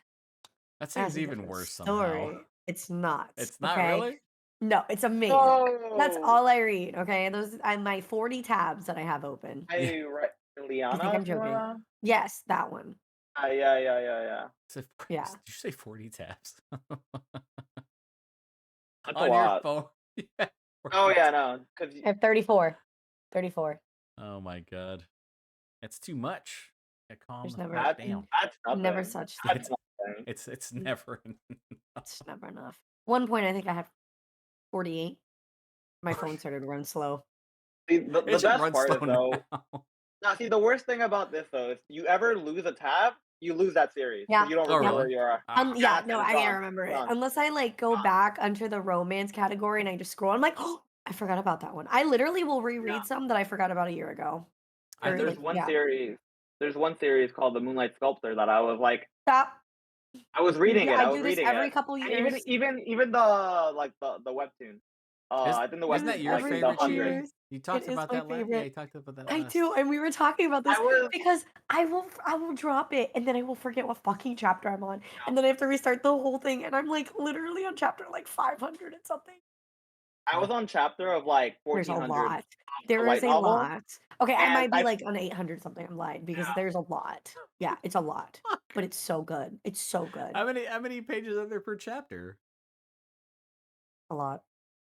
That that's seems a even different worse somehow. story. It's not, It's not okay? really. No, it's amazing. That's No, all I read, okay? Those I my 40 tabs that I have open. Yeah. I right You think Liana, I'm something like joking? that? Yes, that one. Yeah. Did Yeah. you say 40 tabs That's a on your lot. phone? Yeah, Oh 40 yeah, tabs. no, because I have 34. 34. Oh my god, it's too much. Yeah, calm There's the fuck never that's down. that's never nothing. such That's It's nothing. it's never it's never enough. One point I think I had 48. My enough. phone started to run slow. See, the It should best run part slow is though. now. Now, see, the worst thing about this though is you ever lose a tab, you lose that series Yeah. because you don't Oh remember Yep. where really? you are. Ah, Yeah, Yeah, no, it's I gone. remember It's it. gone. Unless I like go back under the romance category and I just scroll, I'm like, oh, I forgot about that one. I literally will Yeah. reread some that I forgot about a year ago. I Or think There's like, one yeah. series. There's one series called The Moonlight Sculptor that I was like, Stop. I was reading Yeah, it. I I was do this reading every it, couple and even years. even even the like the webtoon. is I think the I do isn't this that webtoon's your like every in the favorite, couple hundreds. Chibi? years. You It talked is about my that last. Yeah, favorite. you talked about that I last. do, and we were talking about this I was. because I will drop it and then I will forget what fucking chapter I'm on, and then I have to restart the whole thing, and I'm like literally on chapter like 500 and something. I Yeah. was on chapter of like There's a 1400 lot. the There is light a novel, lot. Okay, I and might be like on 800 something. I'm lying because there's a lot. Yeah, it's a lot, Fuck. but it's so good. It's so good. How many pages are there per chapter? A lot.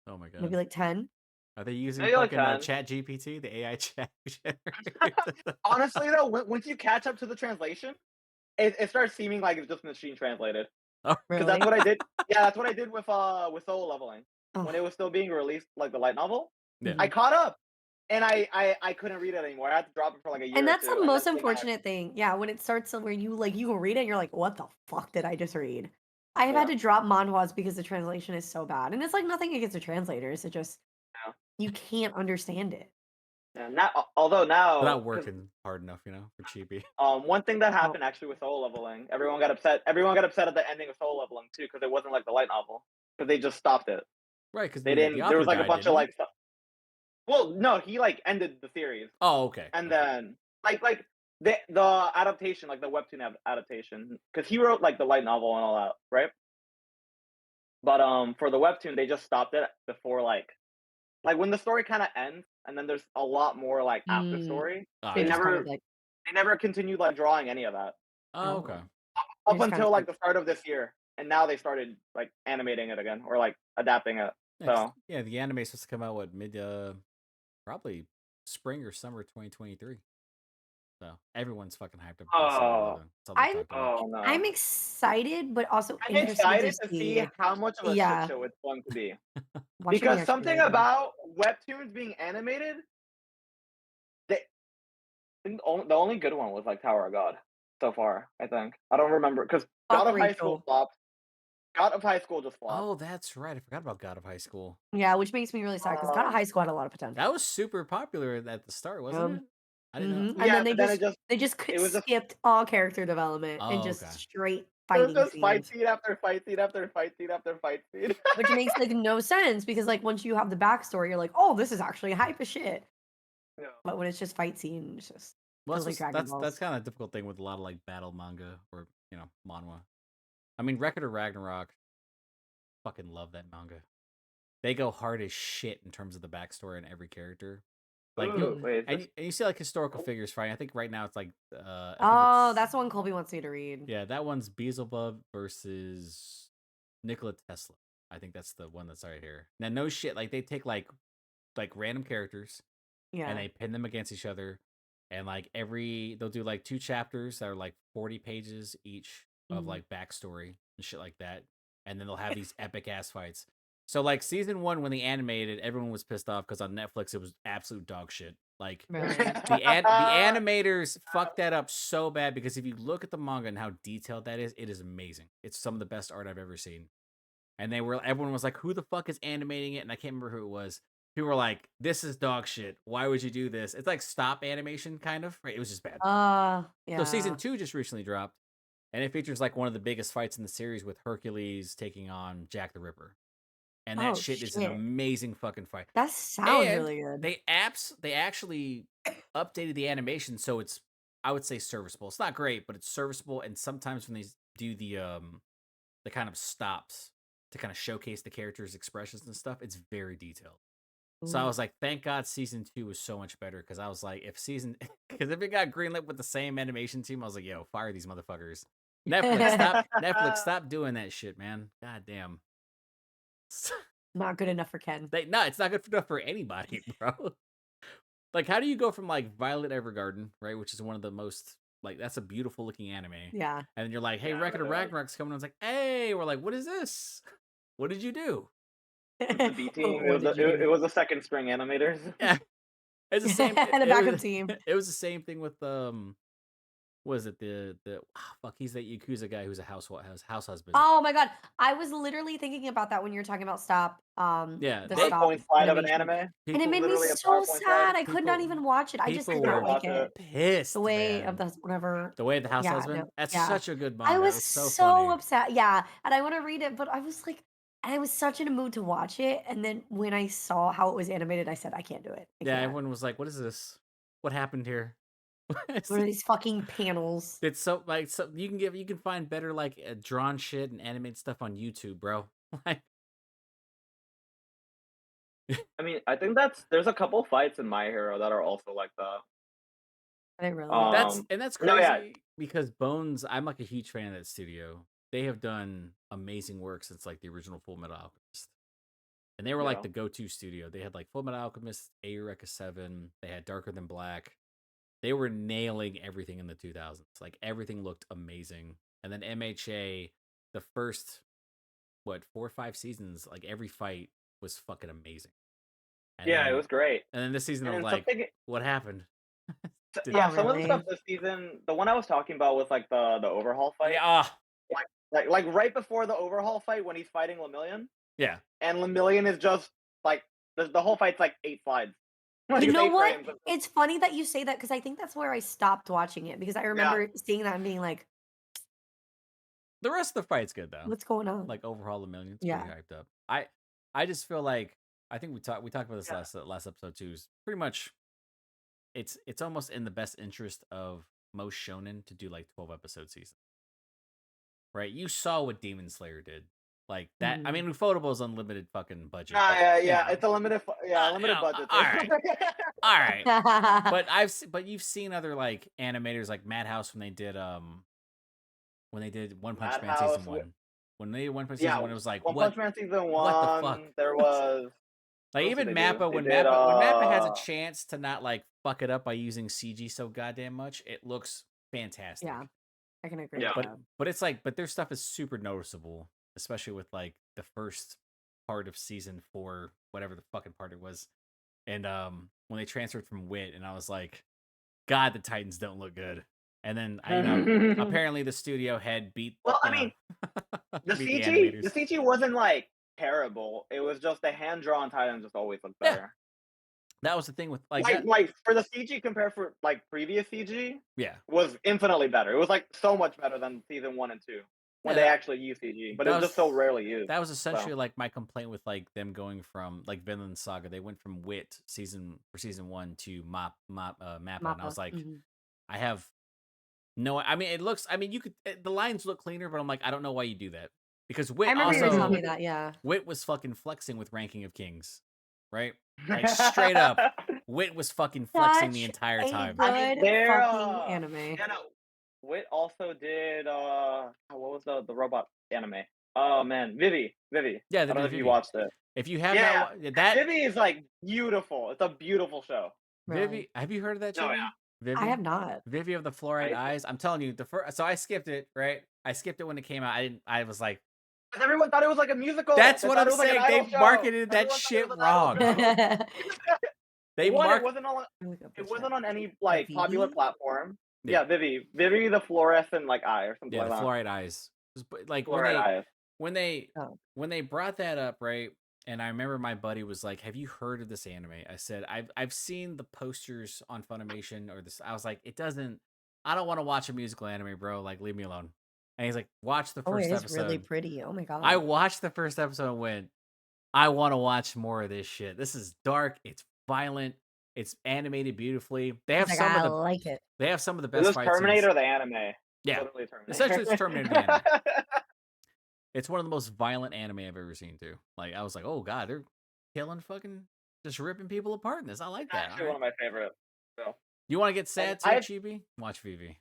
Oh my god. Maybe like 10. Are they using maybe like fucking 10. Chat GPT, the AI chat generator? Honestly though, once you catch up to the translation, it starts seeming like it's just machine translated. Oh, Because that's Really? what I did. Yeah, that's what I did with Solo Leveling when it Oh, was still being released, like the light novel. yeah. I mhm. caught up, and I couldn't read it anymore. I had to drop it for like a And year or that's the two, and then most came back. unfortunate thing. Yeah, when it starts to where you can read it and you're like, what the fuck did I just read? I have had Yeah, to drop manhwas because the translation is so bad. And it's like nothing against the translators. It just yeah, you can't understand it. yeah. Now, although They're now, not because working hard enough, for Chibi. one thing that Oh, happened actually with Solo Leveling, everyone got upset. Everyone got upset at the ending of Solo Leveling too, because it wasn't like the light novel, because they just stopped it. Right, because They the didn't. There author was like a died, bunch didn't of he? like stuff. Well, no, he like ended the series, Oh, okay. and Okay. then like the adaptation, like the webtoon adaptation, because he wrote like the light novel and all that, right? But for the webtoon, they just stopped it before like when the story kind of ends, and then there's a lot more like after mm, story. Ah, they They yeah. just kind never of like, they never continued like drawing any of that Oh, okay. oh, they up just kind until of like like, the start of this year, and now they started like animating it again or like adapting it. Yeah, So yeah, the anime is supposed to come out what mid probably spring or summer 2023. So everyone's fucking hyped up about Solo oh Leveling. That's all they I'm talked about. oh I'm no, excited, but also I'm interested to excited to see. see how much of a shit Yeah, show it's going to be. watching me Because actually something really good. about webtoons being animated, they, the only good one was like Tower of God. so far. I think I don't remember because God Fuck of High School Rachel. flopped. God of High School just flopped. Oh, that's right. I forgot about God of High School. Yeah, which makes me really sad because God of Um, High School had a lot of potential. That was super popular at the start, wasn't it? I didn't know. And yeah, then but then they just it was just skipped all character development and Oh, just okay. straight it was fighting just fight scenes, scene after fight scene after fight scene after fight scene. which makes like no sense because like once you have the backstory, you're like, oh, this is actually hype as shit. Yeah. But when it's just fight scene, it's just Well, feels like Dragon that's Balls. kind of a difficult thing with a lot of like battle manga or manhwa. I mean, Record of Ragnarok. Fucking love that manga. They go hard as shit in terms of the backstory on every character. Like you Ooh, Mhm. wait, is and this? you, and you see like historical figures fighting. I think right now it's like I think Oh, it's that's the one Colby wants me to read. yeah, that one's Beelzebub versus Nikola Tesla. I think that's the one that's right here. Now no shit, like they take like random characters and Yeah. they pin them against each other, and like they'll do like 2 chapters that are like 40 pages each of Mhm. like backstory and shit like that, and then they'll have these epic ass fights. So like season 1 when they animated, everyone was pissed off because on Netflix it was absolute dog shit. Like Really? the animators fucked that up so bad because if you look at the manga and how detailed that is, it is amazing. It's some of the best art I've ever seen. And everyone was like, "Who the fuck is animating it?" And I can't remember who it was. People were like, "This is dog shit. Why would you do this?" It's like stop animation, kind of. Right? It was just bad. So season Yeah. 2 just recently dropped, and it features like one of the biggest fights in the series with Hercules taking on Jack the Ripper, and that Oh shit is an shit. amazing fucking fight. That sounds And really good. they actually updated the animation so it's I would say serviceable. It's not great, but it's serviceable. And sometimes when they do the kind of stops to kind of showcase the characters' expressions and stuff, it's very detailed. So I Ooh. was like, thank God season 2 was so much better because I was like, because if it got greenlit with the same animation team, I was like, yo, fire these motherfuckers. Netflix, stop doing that shit, man. God damn. Not good enough for Ken. No, it's not good enough for anybody, bro. Like, how do you go from like Violet Evergarden, right, which is one of the most like that's a beautiful looking anime, Yeah. and then you're like, hey, Yeah, Record of it is. Ragnarok's coming. I was like, hey, we're like, what is this? What did you do? It's the B team. What did you do? It was the second string animators. Yeah, it's the same. The It backup was team. it was the same thing with was it the fuck? He's that Yakuza guy who's a house husband. Oh my god. I was literally thinking about that when you were talking about Yeah, the they stop PowerPoint slide of an animation. anime. And it people made me Literally a so PowerPoint slide. sad. I could not people even watch it. I just people did Couldn't not were like watch it. it. The pissed, way of man. the whatever. The way the house Yeah, husband. no, That's yeah. such a good I manga. It was was so so funny. upset. Yeah. And I want to read it, but I was like, I was such in a mood to watch it. And then when I saw how it was animated, I said, I can't do it. I Yeah, can't. everyone was like, "What is this? What happened here?" What are these fucking panels? It's so you can find better like drawn shit and animated stuff on YouTube, bro. Like I mean, I think there's a couple fights in My Hero that are also like that. Are they really? that's No, yeah, crazy because Bones. I'm like a huge fan of that studio. They have done amazing work since like the original Full Metal Alchemist, and they were like yeah, the go-to studio. They had like Full Metal Alchemist, Eureka 7. They had Darker Than Black. They were nailing everything in the 2000s. Like everything looked amazing. And then MHA, the first 4 or 5 seasons, like every fight was fucking amazing. And yeah. It then was great. this season I And was then like, something, what happened? Did, Oh, yeah, some of the stuff really? this season, the one I was talking about with like the overhaul yeah, fight, like right before the overhaul fight when he's fighting Lemillion, yeah. and Lemillion is just like the whole fight's like 8 slides, like You it's know eight what? frames. It's funny that you say that because I think that's where I stopped watching it because I Yeah, remember seeing that and being like, The rest of the fight's good though. what's going on? Like overhaul a million, it's pretty Yeah. hyped up. I just feel like I think we talked about this yeah. last episode too. Is pretty much it's almost in the best interest of most shonen to do like 12 episode seasons. Right? You saw what Demon Slayer did. Like that. I Mhm. mean, Ufotable is unlimited fucking budget, Nah, but yeah, you yeah. know, It's a limited budget all thing. right, all right. But you've seen other like animators like Madhouse when they did One Punch Man season Madhouse. one. When they did One Punch season Yeah, one, it was like One Punch Man season what the fuck? one. There was Like what else did even they do? Mappa They did When Mappa has a chance to not like fuck it up by using CG so goddamn much, it looks fantastic. Yeah, I can agree yeah. with that. But it's like their stuff is super noticeable, especially with like the first part of season 4, whatever the fucking part it was. And when they transferred from Wit, and I was like, God, the Titans don't look good. And then apparently the studio head beat Well, I mean, the beat the CG animators. wasn't like terrible. It was just the hand drawn Titans just always look Yeah, better. that was the thing with like Like that. like for the CG compared for like previous CG Yeah, was infinitely better. It was like so much better than season 1 and 2 when yeah, they actually used CG, but it that was was just so rarely used. that was So essentially like my complaint with like them going from like Vinland Saga. They went from Wit season 1 to Mappa, and I was Mappa. like, I have no. I mean, it looks. I mean, the lines look cleaner, but I'm like, I don't know why you do that because I Wit remember you were telling also me that. Yeah. Wit was fucking flexing with Ranking of Kings, right? Like straight up, Wit was fucking flexing the Such entire a time. I mean, good they're fucking anime. yeah, no. Wit also did what was the robot anime? Oh man, Vivi. Yeah, I they don't know did if you Vivi. watched it. If you have Yeah, not that Vivi is like beautiful. It's a beautiful show. Really. Vivi, have you heard of that, Oh Chibi? I have Vivi, not. Vivi of the Fluorite yeah, Eyes. I'm telling you, the first. So I skipped it, right? I skipped it when it came out. I didn't. I was like, because everyone thought it was like a musical. that's They what thought I'm it was like an saying. They idol show. marketed that Everyone thought it shit was an idol wrong. show. They One, mark. it wasn't on any like popular Vivi? platform. Yeah, Yeah, Vivi the fluorescent like eye or something yeah, like the that. Fluorite Eyes. Like Fluorite eyes. when they Oh. when they brought that up, right? And I remember my buddy was like, "Have you heard of this anime?" I said, "I've seen the posters on Funimation or this." I was like, "It doesn't. I don't want to watch a musical anime, bro. Like, leave me alone." And he's like, "Watch the Oh, it first is really episode." pretty. Oh my I god. watched the first episode and went, "I want to watch more of this shit. This is dark. It's violent. It's animated beautifully. They He's have like, some of I the like it. Is best this fight scenes." Terminator the anime? Yeah, Literally Terminator. essentially, it's Terminator the anime. It's one of the most violent anime I've ever seen too. Like I was like, oh god, they're killing fucking just ripping people apart in this. I like that. All Actually, one right. of my favorite. So, You want to get and sad too, Chibi? Watch Vivi.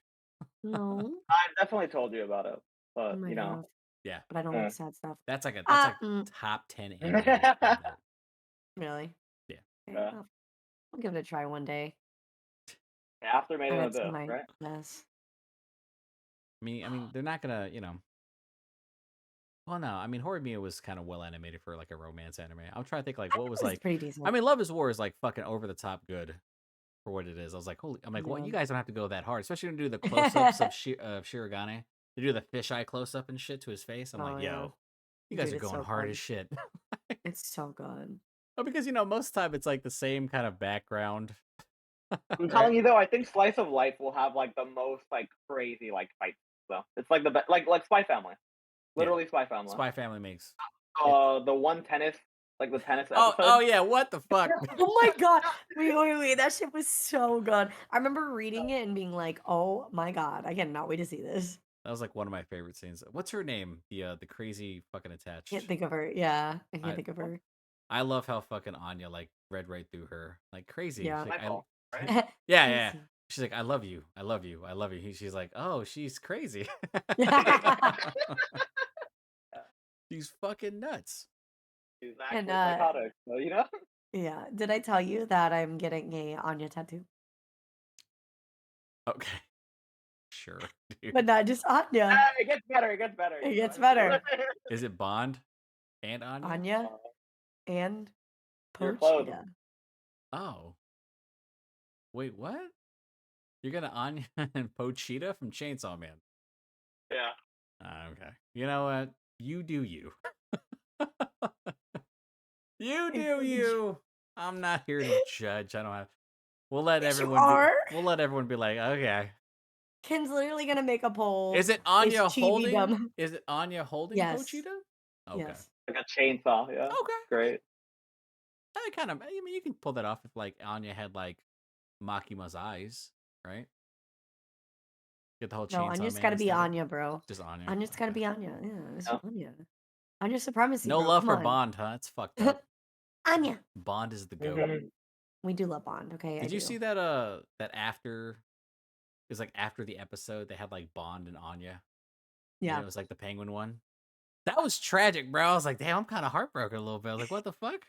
No. I've definitely told you about it, Oh but my god. Yeah. But I don't like sad stuff. That's like Uh, top 10 anime. I love that. really? Yeah. Okay, yeah. I'll give it a try one day. After Made in Add it to Abyss, my right? list. I mean, they're not gonna, Well, no. I mean, Horimiya was kind of well animated for like a romance anime. I'm trying to think like I what think was it was like. pretty decent. I mean, Love Is War is like fucking over the top good for what it is. I was like, holy. I'm like, well, Yeah. you guys don't have to go that hard, especially when you do the close ups of Shirogane. They do the fisheye close up and shit to his face. I'm Oh, like, yeah. yo, you guys Dude, are it's going so hard good. as shit. It's so good. Oh, because most of the time it's like the same kind of background. I'm telling you though, I think Slice of Life will have like the most like crazy like fights. So it's like the like Spy Family, Yeah. literally Spy Family. Spy Family makes. The one tennis, like the tennis Oh, episode. yeah. What the fuck? Oh my god. Wait. That shit was so good. I remember reading it and being like, oh my god, I cannot wait to see this. That was like one of my favorite scenes. What's her name? The crazy fucking attached. Can't think of her. Yeah, I can't think of her. I love how fucking Anya like read right through her, like crazy. Yeah. She's like, Michael, right? yeah. She's like, I love you. She's like, oh, she's crazy. She's fucking nuts. She's And actually psychotic. So, yeah. Did I tell you that I'm getting a Anya tattoo? Okay, sure, dude. But not just Anya. It gets better. It gets better. It gets better. Is it Bond and Anya? Anya and You're close. Pochita. Oh, wait, what? You're gonna Anya and Pochita from Chainsaw Man? Yeah. Okay. You know what? You do you. You do you. I'm not here to judge. I don't have. We'll let Yes, you everyone. are. We'll let everyone be like, okay. Ken's literally gonna make a poll. Is it Anya Chibi holding? dumb? Is it Anya holding Yes. Pochita? Okay. Yes. Like a chainsaw. Yeah. Okay. Great. I kind of. I mean, you can pull that off if like Anya had like Makima's eyes, right? Get the whole No, chainsaw. Anya's Man gotta be aesthetic. Anya, bro. Just Anya. Anya's gotta be Anya. Yeah, it's Anya. Anya supremacy. No bro. love Come for on. Bond, huh? It's fucked up. Anya. Bond is the goat. Mhm. We do love Bond. Okay. Did you see that? That after it was like after the episode they had like Bond and Anya. Yeah. And it was like the penguin one. That was tragic, bro. I was like, damn, I'm kind of heartbroken a little bit. I was like, what the fuck?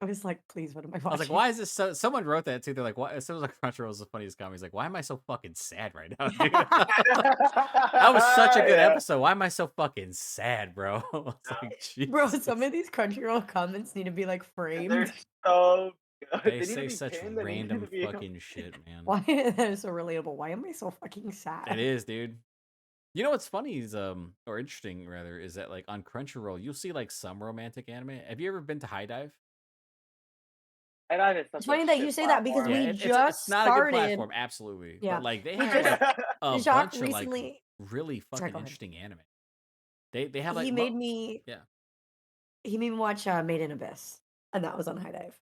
I was like, please, what am I watching? I was like, why is this so? Someone wrote that too. They're like, why? It was like Crunchyroll was the funniest comedy. He's like, why am I so fucking sad right now, dude? That was such a good episode. Why am I so fucking sad, bro? I was like, Bro, Jesus. some of these Crunchyroll comments need to be like They're framed. so They They need to say be such pinned. They need to random be. fucking shit, man. Why that is so relatable? Why am I so fucking It sad? is, dude. You know what's funny is or interesting rather is that like on Crunchyroll you'll see like some romantic anime. Have you ever been to High Dive? And I it's It's such a funny that you shit say that because Yeah, platform. we it's just not a good started. platform, absolutely. Yeah, But like they we have just like a Jacq bunch of like recently. really Sorry, fucking go ahead. interesting anime. They have He like made me. yeah. He made me watch Made in Abyss, and that was on High Dive.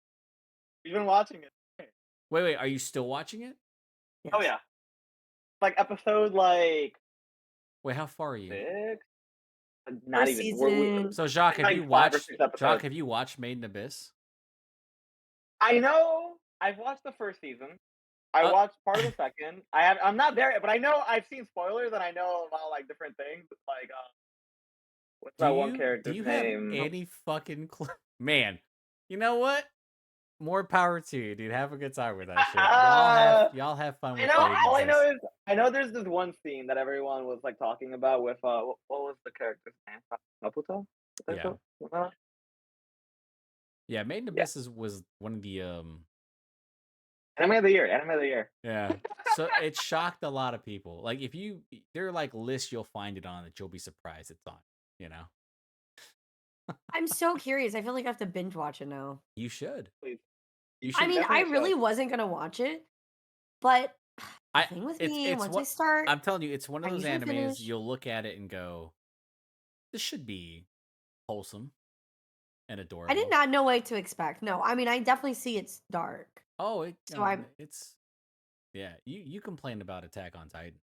You've been watching it. Wait, are you still watching it? Oh Yes. yeah, like episode like Wait, how far are you? 6. Not First even. We season. So Jacq, have you like 5 or watched 6 episodes. Made in Abyss? I know. I've watched the first season. I Uh, watched part of the second. I'm not there yet, but I know I've seen spoilers and I know about like different things. Like what's that one do character's you have name? any fucking clue? Man, you know what? More power to you, dude. Have a good time with that shit. Y'all have fun I with know. Made in All I know Abyss. is I know there's this one scene that everyone was like talking about with what was the character's name? Maputo? Yeah. Uh, Yeah, Made in yeah. Abyss was one of the Anime of the year. Anime of the year. yeah. So it shocked a lot of people. Like if you there are like lists you'll find it on that you'll be surprised it's on, you know. I'm so curious. I feel like I have to binge watch it now. You should. Please. You I should mean, I Definitely really should. wasn't gonna watch it, but the I thing with me, it's once I what start, I'm telling you, it's one of I those usually animes finish. you'll look at it and go, this should be wholesome and I did adorable. not know what to expect. No, I mean, I definitely see it's dark. Oh, I So mean, I'm it's yeah. You complained about Attack on Titan.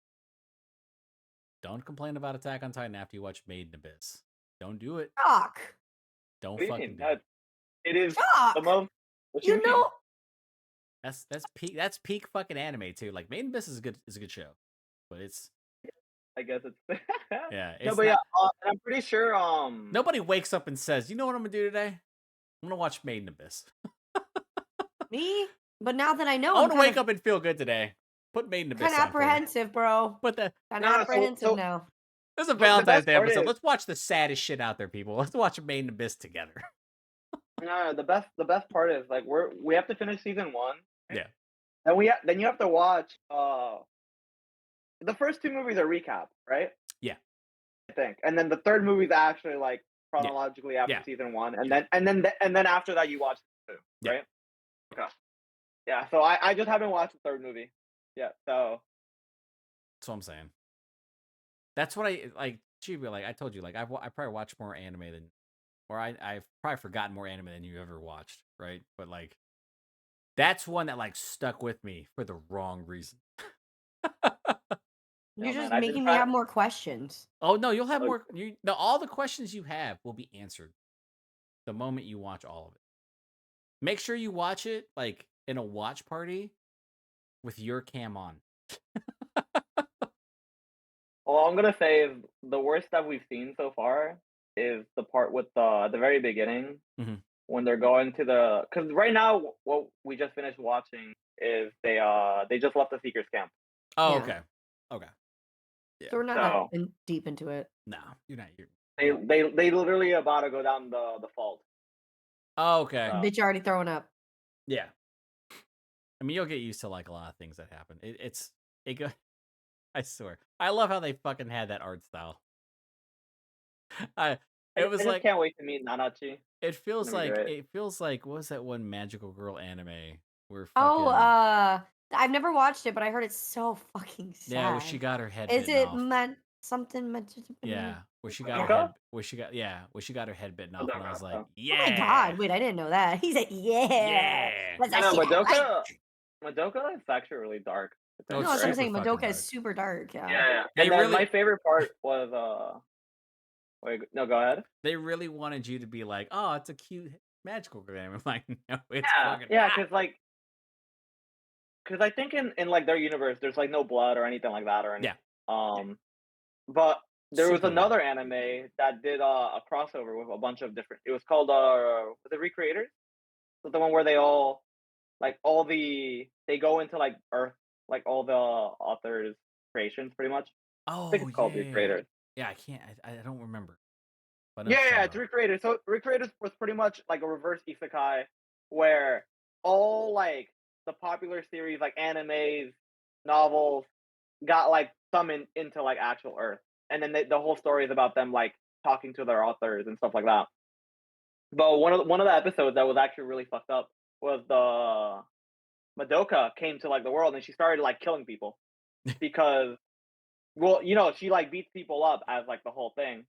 Don't complain about Attack on Titan after you watch Made in Abyss. Don't do it. shock. Don't What do you fucking mean? do it. It is the Shock. most. What you You mean? know, That's peak fucking anime too. Like Made in Abyss is a good show, but it's I guess it's. yeah, No, it's but yeah, not. and I'm pretty sure. Nobody wakes up and says, "You know what I'm gonna do today? I'm gonna watch Made in Abyss." me, but now that I know, I I'm want to wake up and feel good today. Put Made in kind Abyss of on for me. apprehensive, bro. But Kind of No, no. apprehensive now. there's a The Valentine's best Day part episode. is Let's watch the saddest shit out there, people. Let's watch Made in Abyss together. no. The best part is like we have to finish season 1. Yeah. Then you have to watch the first 2 movies are recap, right? Yeah. I think, and then the third movie is actually like Yeah. chronologically after Yeah. season 1, and Yeah. then after that you watch 2, Yeah. right? Okay. Yeah. So I just haven't watched the third movie. Yeah. So That's what I'm saying. That's what I like. Chibi, like I told you, like I probably watched more anime than, or I've probably forgotten more anime than you ever watched, right? But like, that's one that like stuck with me for the wrong reason. You're man, just I've been making me trying. have more questions. Oh no, you'll have Like, more. All the questions you have will be answered the moment you watch all of it. Make sure you watch it like in a watch party with your cam on. all I'm gonna say is the worst that we've seen so far is the part with the very beginning Mhm. when they're going to the because right now what we just finished watching is they just left the Seekers camp. Oh, Yeah. okay. Okay. Yeah. So we're not So deep into it. No, you're not. they literally about to go down the fault. Oh, okay. So Bitch already throwing up. Yeah. I mean, you'll get used to like a lot of things that happen. It go. I swear. I love how they fucking had that art style. I I it was just like can't wait to meet Nanachi. it feels Gonna be great. what was that one magical girl anime where Oh, fucking I've never watched it, but I heard it's so fucking yeah, where she sad. got her head Is bitten it off. something meant to Yeah, where she got her Madoka? head where she got her head bitten off and I was like, Madoka. Oh my "Yeah. god! Wait, I didn't know that. He's like, yeah, Yeah." that's I that know shit I like. Madoka is actually really dark. I Oh, think, No, that's what I'm right? saying. super fucking Madoka is dark. super dark. Yeah. Yeah. They And then really my favorite part was wait, no, go ahead. they really wanted you to be like, "Oh, it's a cute magical girl anime." I'm like, "No, it's Yeah, fucking yeah, not." because I think in like their universe, there's like no blood or anything like that or anything. Yeah. But there was Super rare. another anime that did a crossover with a bunch of different. It was called was it Recreators? So the one where they all like they go into like Earth, like all the authors' creations, pretty much. I think Oh, it's called yeah. Recreators. Yeah, I can't I don't remember. But I know Yeah, what you're yeah, talking it's about. Recreators. So Recreators was pretty much like a reverse isekai where all like the popular series, like animes, novels, got like summoned into like actual Earth, and then the whole story is about them like talking to their authors and stuff like that. But one of the episodes that was actually really fucked up was the Madoka came to like the world and she started like killing people because, well, she like beats people up as like the whole thing,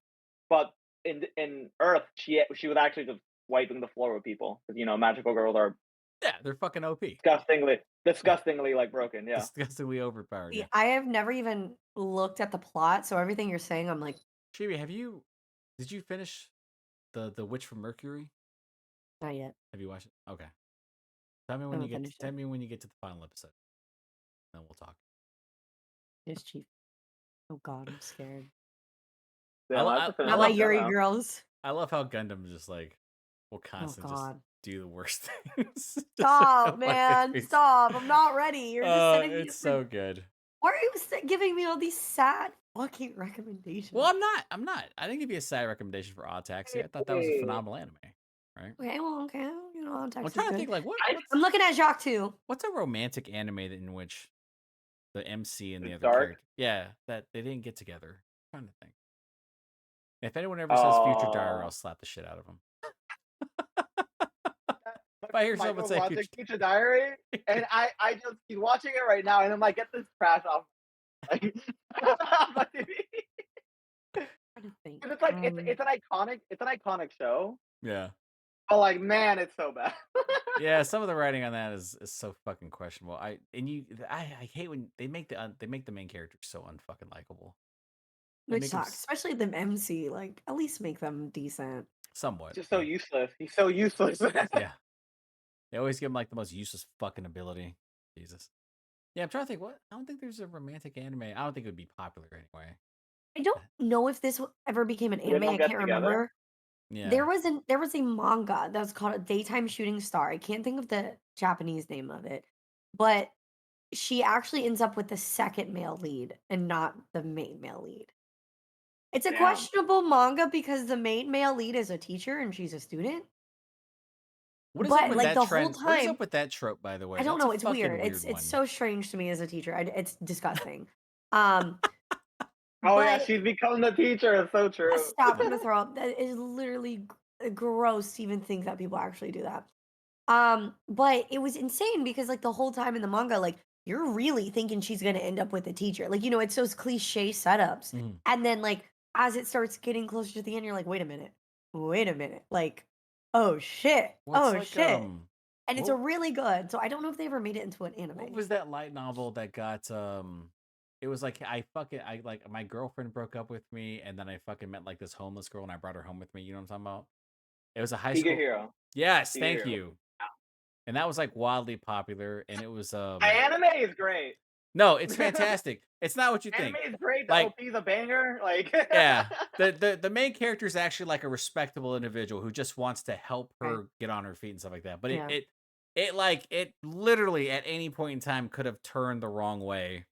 but in Earth she was actually just wiping the floor with people because magical girls are Yeah, they're fucking OP. disgustingly like broken. Yeah. Disgustingly overpowered. See, Yeah. I have never even looked at the plot, so everything you're saying, I'm like, Chibi, did you finish the Witch from Mercury? not yet. Have you watched it? Okay. Tell me I when you haven't finished tell it. me when you get to the final episode. Then we'll talk. It's chief. Oh God, I'm scared. I, Damn, lo- I have I, to finish I Not my love that show Yuri now. girls. I love how Gundam just like will Oh constantly just God. do the worst things. Just in Stop, the fucking man. face. Stop. I'm not ready. You're just sending me It's different. so good. Why are you giving me all these sad fucking recommendations? Well, I'm not. I didn't give you a side recommendation for Odd Taxi. I thought that was a phenomenal anime, right? Okay, well, okay. I'm Text is trying to good. think like I'm looking at Jacq too. what's a romantic anime in which the MC and the It's other dark. character, yeah, that they didn't get together. I'm trying to think. If anyone ever says Future Diary, I'll slap the shit out of them. If I hear someone Michael's say watching Future, Future Diary, and I just he's watching it right now, and I'm like, get this trash off. Like, my TV. Trying to think. 'Cause it's like it's an iconic show, yeah, but like man, it's so bad. yeah, some of the writing on that is so fucking questionable. I hate when they make the main character so unfucking likable. They Which make him sucks, especially the MC. Like, at least make them decent. somewhat. Just so useless. He's so useless. Yeah, they always give him like the most useless fucking ability. Jesus. Yeah, I'm trying to think. What? I don't think there's a romantic anime. I don't think it would be popular anyway. I don't know if this ever became an They anime. don't I get can't together. remember. Yeah. There was a manga that was called a Daytime Shooting Star. I can't think of the Japanese name of it, but she actually ends up with the second male lead and not the main male lead. It's a Damn. questionable manga because the main male lead is a teacher and she's a student. What is up But with like that the whole trend? What is time, up with that trope, by the way? I don't That's a know. It's fucking weird. weird It's one. so strange to me as a teacher. It's disgusting. Um, Oh yeah, but she's become the teacher. It's so true. stop! I'm gonna throw up. That is literally gross to even think that people actually do that. But it was insane because like the whole time in the manga, like you're really thinking she's gonna end up with a teacher. Like, it's those cliche setups. Mhm. And then like as it starts getting closer to the end, you're like, wait a minute. Wait a minute. Like, oh shit. What's Oh like shit. And it's a what, really good. So I don't know if they ever made it into an what anime. was that light novel that got it was like I like my girlfriend broke up with me and then I fucking met like this homeless girl and I brought her home with me. You know what I'm talking about? It was a high Giga school. Hero. Yes, Giga thank Hero. you. And that was like wildly popular and it was The anime is great. no, it's fantastic. It's not what you Anime think. is great. The Like OP's a banger. Like yeah, the main character is actually like a respectable individual who just wants to help Right. her get on her feet and stuff like that. But Yeah. it literally at any point in time could have turned the wrong way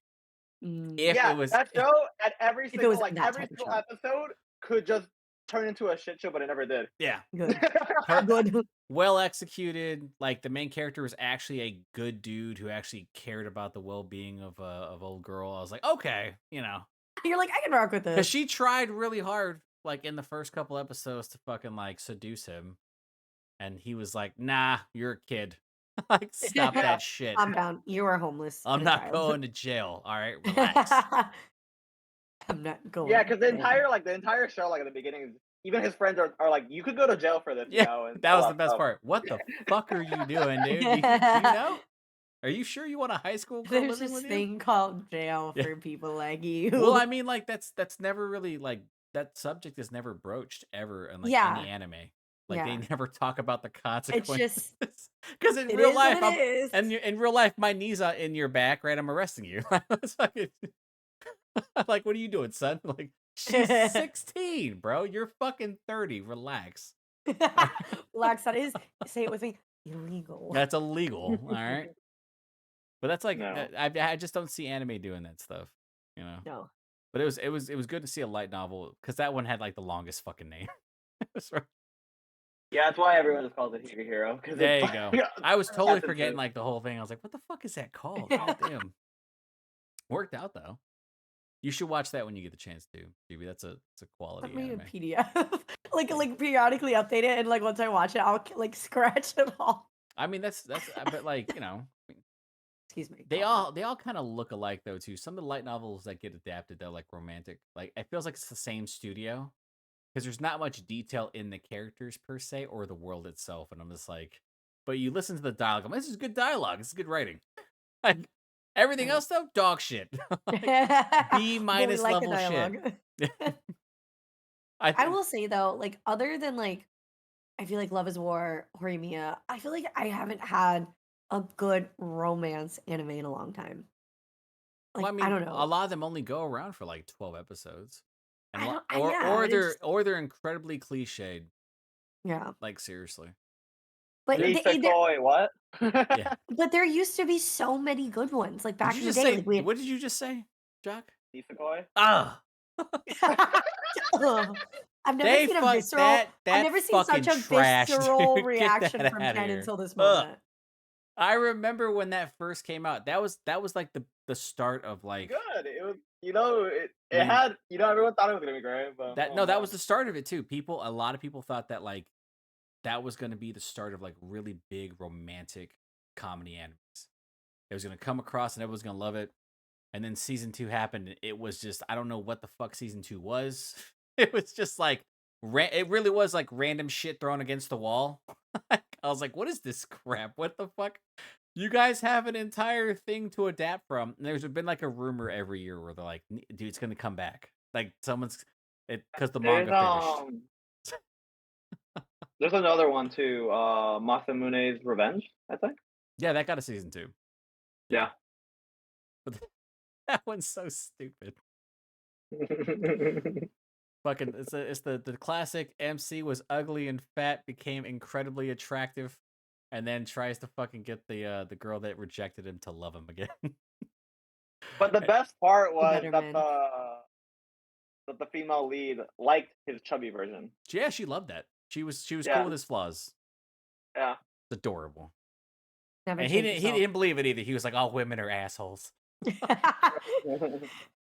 Mm, if yeah, it was that show at every if it single was that every type of single show. episode could just turn into a shit show, but it never did. yeah Good. per- Good. well executed. Like the main character was actually a good dude who actually cared about the well being of old girl. I was like, okay, You're like, I can rock with because this. she tried really hard, like in the first couple episodes, to fucking like seduce him, and he was like, "Nah, you're a kid. Like, stop Yeah. that shit. I'm down. You are homeless. I'm and a not child. going to jail. All right, relax." I'm not going. Yeah, because the there. entire show, like at the beginning, even his friends are like, you could go to jail for this, Yeah, and that all was the that best stuff. part. What the fuck are you doing, dude? Do you know? Are you sure you want a high school girl There's living this with you? thing called jail Yeah. for people like you. Well, I mean, like that's never really like that subject is never broached ever in like Yeah. any anime. Like Yeah. they never talk about the It's consequences. just Because in it real is life, what it is. in real life, my knee's in your back, right? I'm arresting you. It's fucking- like, what are you doing, son? Like, she's 16, bro. You're fucking 30. Relax. Relax, that is, say it with me, illegal. That's illegal. All right. But that's like No. I just don't see anime doing that stuff, No. But it was good to see a light novel because that one had like the longest fucking name. It was right. Yeah, that's why everyone just calls it Hero Hero because it's There you like go. I was totally Captain forgetting Food. like the whole thing. I was like, what the fuck is that called? God damn. Worked out though. You should watch that when you get the chance to, Chibi. It's a Send quality me a anime. PDF. Like periodically update it, and like once I watch it, I'll like scratch it all. I mean, that's but like, Excuse me. they coffee. all kind of look alike though too. Some of the light novels that get adapted, they're like romantic. Like it feels like it's the same studio because there's not much detail in the characters per se or the world itself. And I'm just like, but you listen to the dialogue. I'm like, this is good dialogue. This is good writing. Like everything Yeah. else though, dog shit. Like B But we minus like the level shit. dialogue. I I think will say though, like other than like I feel like Love is War, Horimiya, I feel like I haven't had a good romance anime in a long time. well, I Like I mean, don't a know. lot of them only go around for like 12 episodes. And I a lot, don't. Yeah, and it's or they're incredibly cliched. yeah. Like seriously. But There, Nisekoi, what? yeah. but there used to be so many good ones. Like Did back you in the just day, say like we what did you just say, Jacq? Nisekoi? Ah. Ugh. I've never They seen a fuck visceral. that I've that never seen fucking such a trash, visceral dude. Get reaction that from out of Ken here. until this Ugh. moment. I remember when that first came out. That was like the start of like Good. It was, it when had, everyone thought it was gonna be great, but that oh no, that man. was the start of it too. A lot of people thought that like that was going to be the start of like really big romantic comedy animes. It was going to come across and everyone's going to love it. And then season 2 happened. And it was just I don't know what the fuck season 2 was. It was just like it really was like random shit thrown against the wall. I was like, what is this crap? What the fuck? You guys have an entire thing to adapt from. And there's been like a rumor every year where they're like, dude, it's going to come back. Like someone's it because the There's manga finished. there's another one too. Masamune's Revenge, I think. Yeah, that got a season 2. Yeah. Yeah. But that one's so stupid. Fucking, it's the classic MC was ugly and fat, became incredibly attractive, and then tries to fucking get the girl that rejected him to love him again. But the best part The was better that man. the female lead liked his chubby version. Yeah, she loved that. She was cool Yeah, with his flaws. yeah. It's adorable. Never And change he yourself. didn't believe it either. He was like, all women are assholes.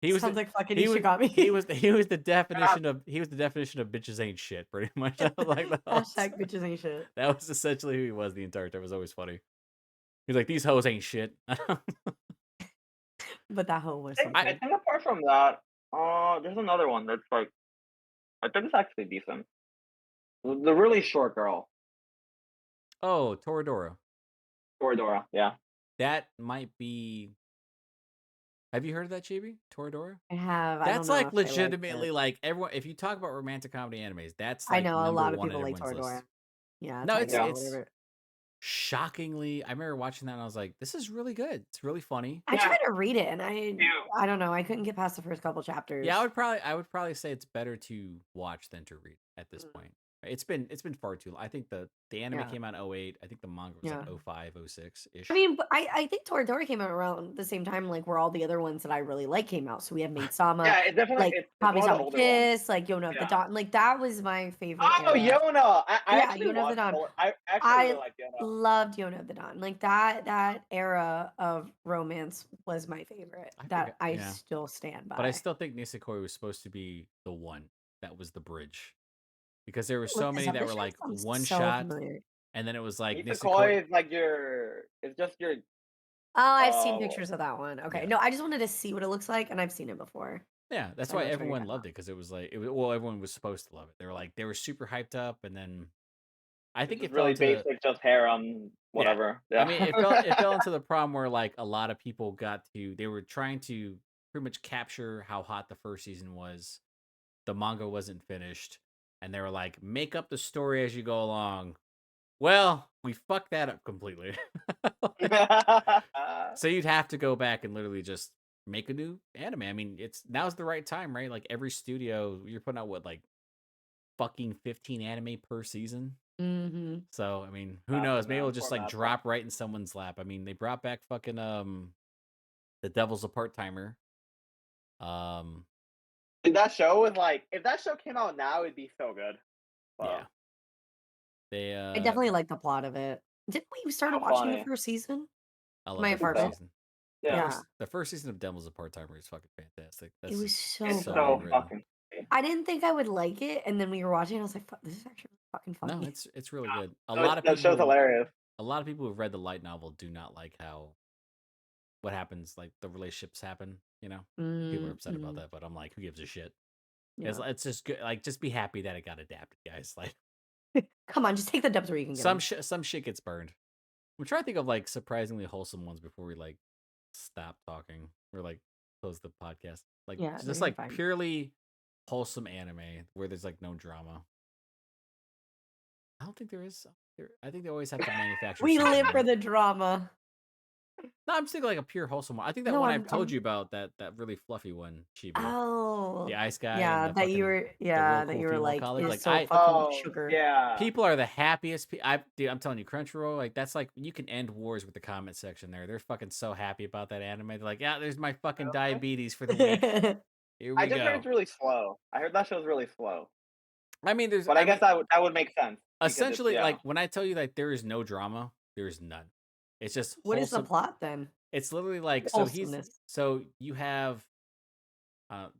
He was Sounds like fucking he was Ishigami. he was the definition of bitches ain't shit, pretty much. That was like the host. Hashtag bitches ain't shit. That was essentially who he was the entire time. It was always funny. He's like, these hoes ain't shit. But that hoe was I I something. think apart from that, there's another one that's like I think it's actually decent. The really short girl, oh, Toradora. Toradora. Yeah. That might be. Have you heard of that, Chibi? Toradora? I have. I don't That's know like if I like it. legitimately like everyone. If you talk about romantic comedy animes, that's I like know a number lot of one on people like everyone's Toradora. list. Yeah, No, Tiger or it's whatever. shockingly. I remember watching that and I was like, this is really good. It's really funny. I Yeah. tried to read it and Ew. I don't know. I couldn't get past the first couple Yeah, chapters. I would probably say it's better to watch than to read at this Mm, point. It's been far too long. I think the anime yeah, came out in '08. I think the manga was like yeah. '05, '06 I ish. mean, but I think Toradora came out around the same time, like where all the other ones that I really like came out. So we have Maid Sama, Yeah, like it's one of the Kami-sama older ones. Kiss, like Yona of the Yeah. Dawn. Like that was my favorite Oh, era. Yona! I Yeah, actually Yona of the watched Dawn. I actually really I like Yona. loved Yona of the Dawn. Like that era of romance was my favorite. I That forgot. I Yeah, still stand but I by. still think Nisekoi was supposed to be the one that was the bridge because there were Look so this many up. that This were show like sounds one so shot, familiar. and then it was like Nisekoi. Nisekoi is like it's just your Oh, I've seen uh pictures of that one. Okay. Yeah, No, I just wanted to see what it looks like, and I've seen it before. yeah. That's So I why will check it everyone out. loved it because it was like it was. Well, everyone was supposed to love it. They were like they were super hyped up, and then I it's think just it fell really into the basic, just hair on yeah. whatever. I Yeah. mean, it fell into the problem where like a lot of people got to they were trying to pretty much capture how hot the first season was. The manga wasn't finished, and they were like, make up the story as you go along. Well, we fucked that up completely. So you'd have to go back and literally just make a new anime. I mean, it's now's the right time, right? Like every studio, you're putting out what like fucking 15 anime per season. Mhm. So I mean, who knows? Massive, Maybe it'll man. just Poor like Mappa. drop right in someone's lap. I mean, they brought back fucking the Devil's a Part Timer. Um, Dude, that show was like if that show came out now, it'd be so good. yeah. Wow. They I definitely like the plot of it. Didn't we started So watching the funny. first season? I Am love I the I think first so. farting? season. Yeah. Yeah. The first season of Devil's a Part-Timer is fucking fantastic. It That's was just so It's so well so good. written. fucking funny. I didn't think I would like it, and then we were watching, and I was like, "This is actually fucking No, funny." it's really good. That show's hilarious. A lot of people who've read the light novel do not like how what happens, like the relationships happen. People are upset about Mm, that, but I'm like, who gives a shit? yeah. It's just good. Like, just be happy that it got adapted, guys. Like, Come on, just take the dubs where you can get them. some shit gets burned. I'm trying to think of like surprisingly wholesome ones before we like stop talking or like close the podcast. Like, Yeah, no, just you're like fine. purely wholesome anime where there's like no drama. I don't think there is. I think they always have to manufacture We something, live for right? the drama. No, I'm just thinking like a pure wholesome one. I think that No, one I've told you about, that really fluffy one, Chibi. The Oh, ice guy and yeah, the real that cool you were female like, colleague. is Like, so fucking Oh sugar. yeah. people are the happiest. Dude, I'm telling you, Crunchyroll, like that's like you can end wars with the comment section there. They're fucking so happy about that anime. They're like, yeah, there's my fucking Really? diabetes for the week. Here I we just heard go. it's really slow. I heard that show's really slow. I mean, But I guess that would make sense because it's essentially, like when I tell you like there is no drama, there is none. It's just What is the wholesome. plot then? It's literally like Wholesomeness. so you have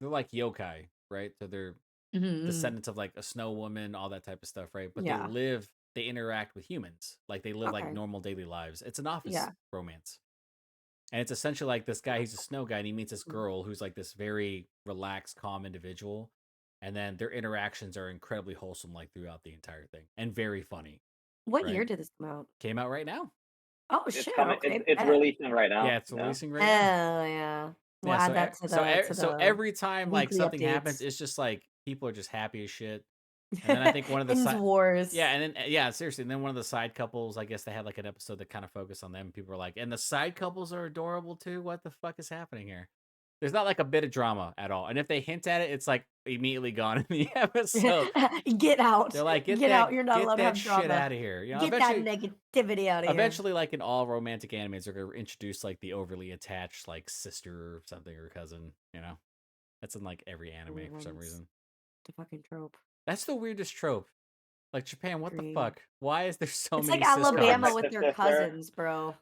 they're like yokai, right? So they're Mhm, descendants of like a snow woman, all that type of stuff, right? But yeah. they interact with humans, like they live like Okay. normal daily lives. It's an office Yeah. romance, and it's essentially like this guy who's a snow guy, and he meets this girl who's like this very relaxed, calm individual, and then their interactions are incredibly wholesome, like throughout the entire thing, and very funny. What Right? year did this come out? Came out right now. Oh It's shit, coming. okay, It's bet. releasing right now. Yeah, it's Yeah. releasing right now. Hell yeah. We'll Yeah, add that to the so every time like weekly something happens, updates. it's just like people are just happy as shit. And then I think one of the Ends side, wars. and then yeah, seriously, and then one of the side couples, I guess they had like an episode that kind of focused on them. People were like, and the side couples are adorable too. What the fuck is happening here? There's not like a bit of drama at all, and if they hint at it, it's like immediately gone in the episode. Get out. They're like, Get out. You're not allowed get to that have shit drama. out of here. Get that negativity out of here. Eventually, like in all romantic animes, they're gonna introduce like the overly attached like sister or something or cousin. That's in like every anime for some reason. The fucking trope. That's the weirdest trope. Like Japan, what the Agreed. fuck? Why is there so It's many like Alabama siscons? with their Sister. cousins, bro.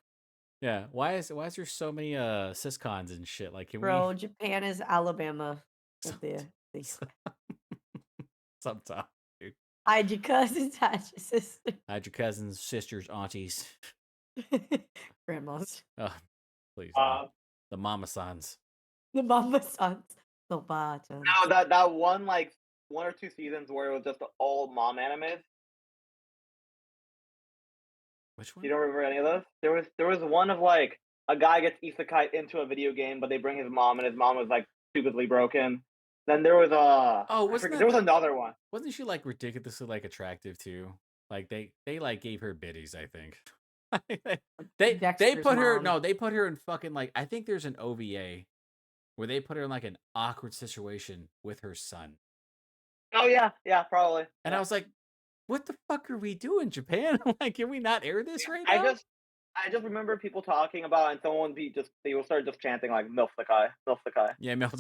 Yeah, why is there so many siscons and shit? Like, can Bro, we Japan is Alabama with the sometimes, dude? hide your cousins, hide your sister. Hide your cousins, sisters, aunties. Grandmas. Oh, please, no. The mama sons. The mama sons. The bottom. No, that one like 1 or 2 seasons where it was just all mom animes. Which one? You don't remember any of those? There was one of like a guy gets isekai into a video game, but they bring his mom, and his mom was like stupidly broken. Then there was there was another one. Wasn't she like ridiculously like attractive too? Like they like gave her biddies, I think. they Dexter's put her mom. they put her in fucking like I think there's an OVA where they put her in like an awkward situation with her son. Oh yeah, probably. And Yeah. I was like, what the fuck are we doing, Japan? Like, can we not air this right now? I just remember people talking about, and someone they will start just chanting like "Milf the Kai, Milf the Kai." Yeah, Mel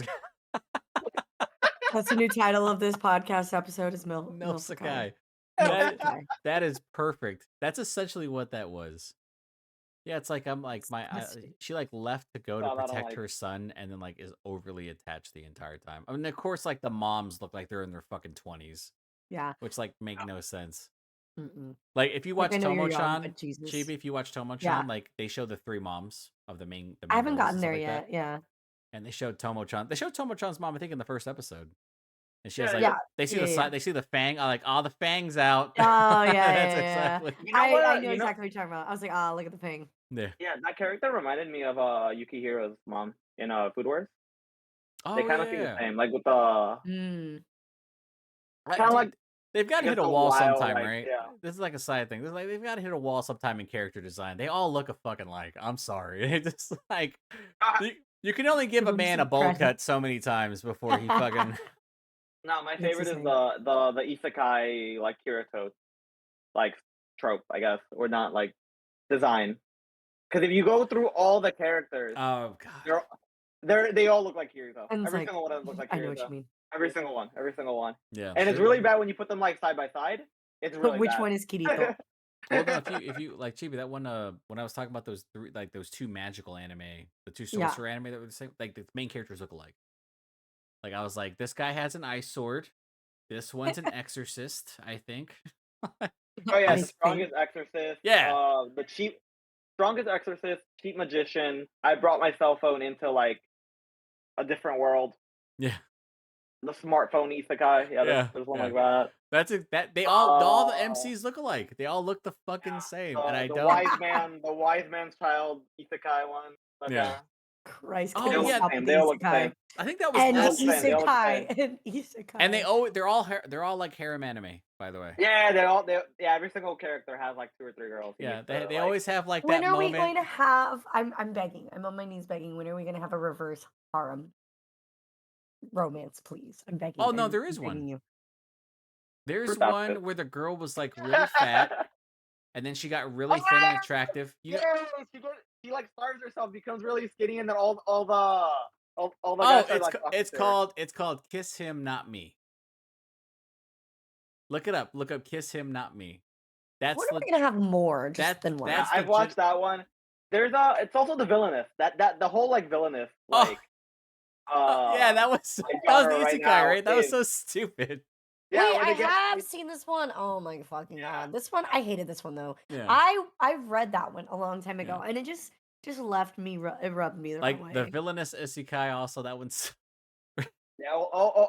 That's the new title of this podcast episode is Mel Sakai. Sakai. That is perfect. That's essentially what that was. Yeah, it's like I'm like she like left to go to protect her son, and then like is overly attached the entire time. I mean, of course, like the moms look like they're in their fucking 20s. Yeah. Which like make no sense. Mm-mm. Like if you watch I know you're young, Tomo-chan, but Jesus. Chibi, if you watch Tomo-chan, Yeah. like they show the 3 moms of the main I haven't girls gotten and there stuff like yet. that. Yeah. And they showed Tomo-chan. They showed Tomo-chan's mom, I think, in the first episode. And she has Yeah, like yeah. they see the Yeah. they see the fang. I'm like, oh, the fang's out. Oh yeah, That's yeah. exactly. You know I what? know exactly what you're talking about. I was like, look at the ping. Yeah. Yeah, that character reminded me of Yukihiro's mom in Food Wars. Oh, They kind of seem the same, like with the Mm. kind of like they've got to I hit a guess the wall wild, sometime, like, right? yeah. This is like a side thing. This is like they've got to hit a wall sometime in character design. They all look a fucking like. I'm sorry. It's just like you can only give a man a bowl cut so many times before he fucking. No, my favorite is the isekai like Kirito like trope, I guess, or not like design. Because if you go through all the characters, Oh god, they all look like Kirito. And it's Every like, single one of them looks like Kirito. I know what you mean. Every single one. yeah. And it's really bad when you put them like side by side, It's really Which bad. one is Kirito? Well, no, if you like Chibi, that one when I was talking about those three like those two magical anime, the two Yeah. sorcerer anime that were the same, like the main characters look alike. Like I was like, this guy has an ice sword. This one's an exorcist, I think. Oh yeah, I the think. strongest exorcist. Yeah. The strongest exorcist, cheap magician. I brought my cell phone into like a different world. Yeah. The smartphone isekai. Yeah, Yeah. there's one Yeah. like that. That's it. That all the Uh, MCs look alike. They all look the fucking same, and I the don't. the wise man's child isekai one. Yeah. Okay. Christ, Oh can They all we look yeah, the stop same. with They the all look the isekai? same. I think that was And They all last look the same. They all look the same. isekai. And and isekai. they're all like harem anime, by the way. Yeah, yeah. Every single character has like 2 or 3 girls. He Yeah, needs to they like. always have like When that are we going moment. to have? I'm begging. I'm on my knees begging. When are we going to have a reverse harem romance, please? I'm begging. Oh no, there I'm is begging one. you. There's Fruit basket. one where the girl was like really fat, and then she got really thin and attractive. You know, Yeah, she like starves herself, becomes really skinny, and then all the oh, guys try to like fuck her. it's called Kiss Him Not Me. Look it up. Look up Kiss Him Not Me. When That's are we going to have more just that than one? Yeah, that's I've legit. watched that one. There's it's also the villainous. That the whole like villainous Oh, like yeah, that was like that was genre the right isekai, now right? That was is so stupid. yeah Wait, where I they get have seen this one. Oh my fucking yeah god. This one I hated this one though. Yeah, I've read that one a long time yeah. ago and it just left me it rubbed me the wrong Like the way. villainous isekai. Also, that one's yeah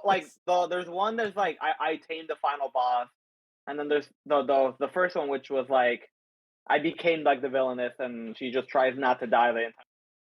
like there's one there's like I tamed the final boss, and then there's the first one which was like I became like the villainess, and she just tries not to die the entire.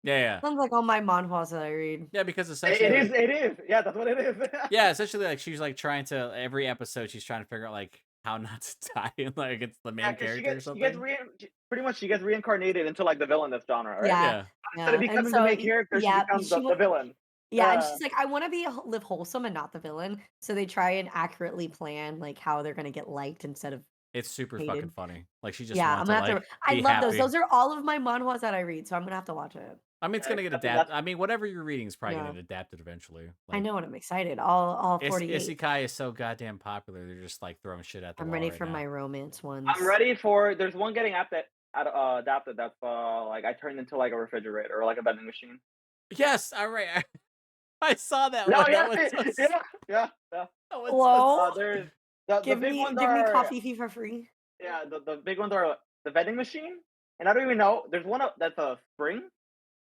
yeah, yeah, Sounds like all my manhwas that I read. yeah. Because essentially, It is yeah, that's what it is. yeah, essentially, like she's like trying to every episode, she's trying to figure out like how not to die, and like it's the Yeah, main because character or she gets something. Pretty much she gets reincarnated into like the villainous genre, right? Yeah. Yeah, Instead of Yeah. And becoming the so main character, she yeah, becomes the villain. yeah, and Yeah. she's like, I want to live wholesome and not the villain. So they try and accurately plan like how they're gonna get liked instead of it's super fucking hated. funny. Like she just Yeah, wants I'm to gonna have like to. I be love those. happy. Those are all of my manhwas that I read, so I'm gonna have to watch it. I mean, it's Yeah, gonna get that's adapted. I mean, whatever you're reading is probably gonna Yeah, get adapted eventually. I Like know, and I'm excited. All 48. isekai is so goddamn popular. They're just like throwing shit at the I'm wall ready right for my now. romance I'm ones. ready for. There's one getting adapted that's like I turned into like a refrigerator or like a vending machine. Yes, all right. I saw that No, one. That yeah, was so. yeah. That was so. Hello? There's the Give big me ones give me are coffee fee for free. yeah the big ones are the vending machine, and I don't even know. There's one that's a spring,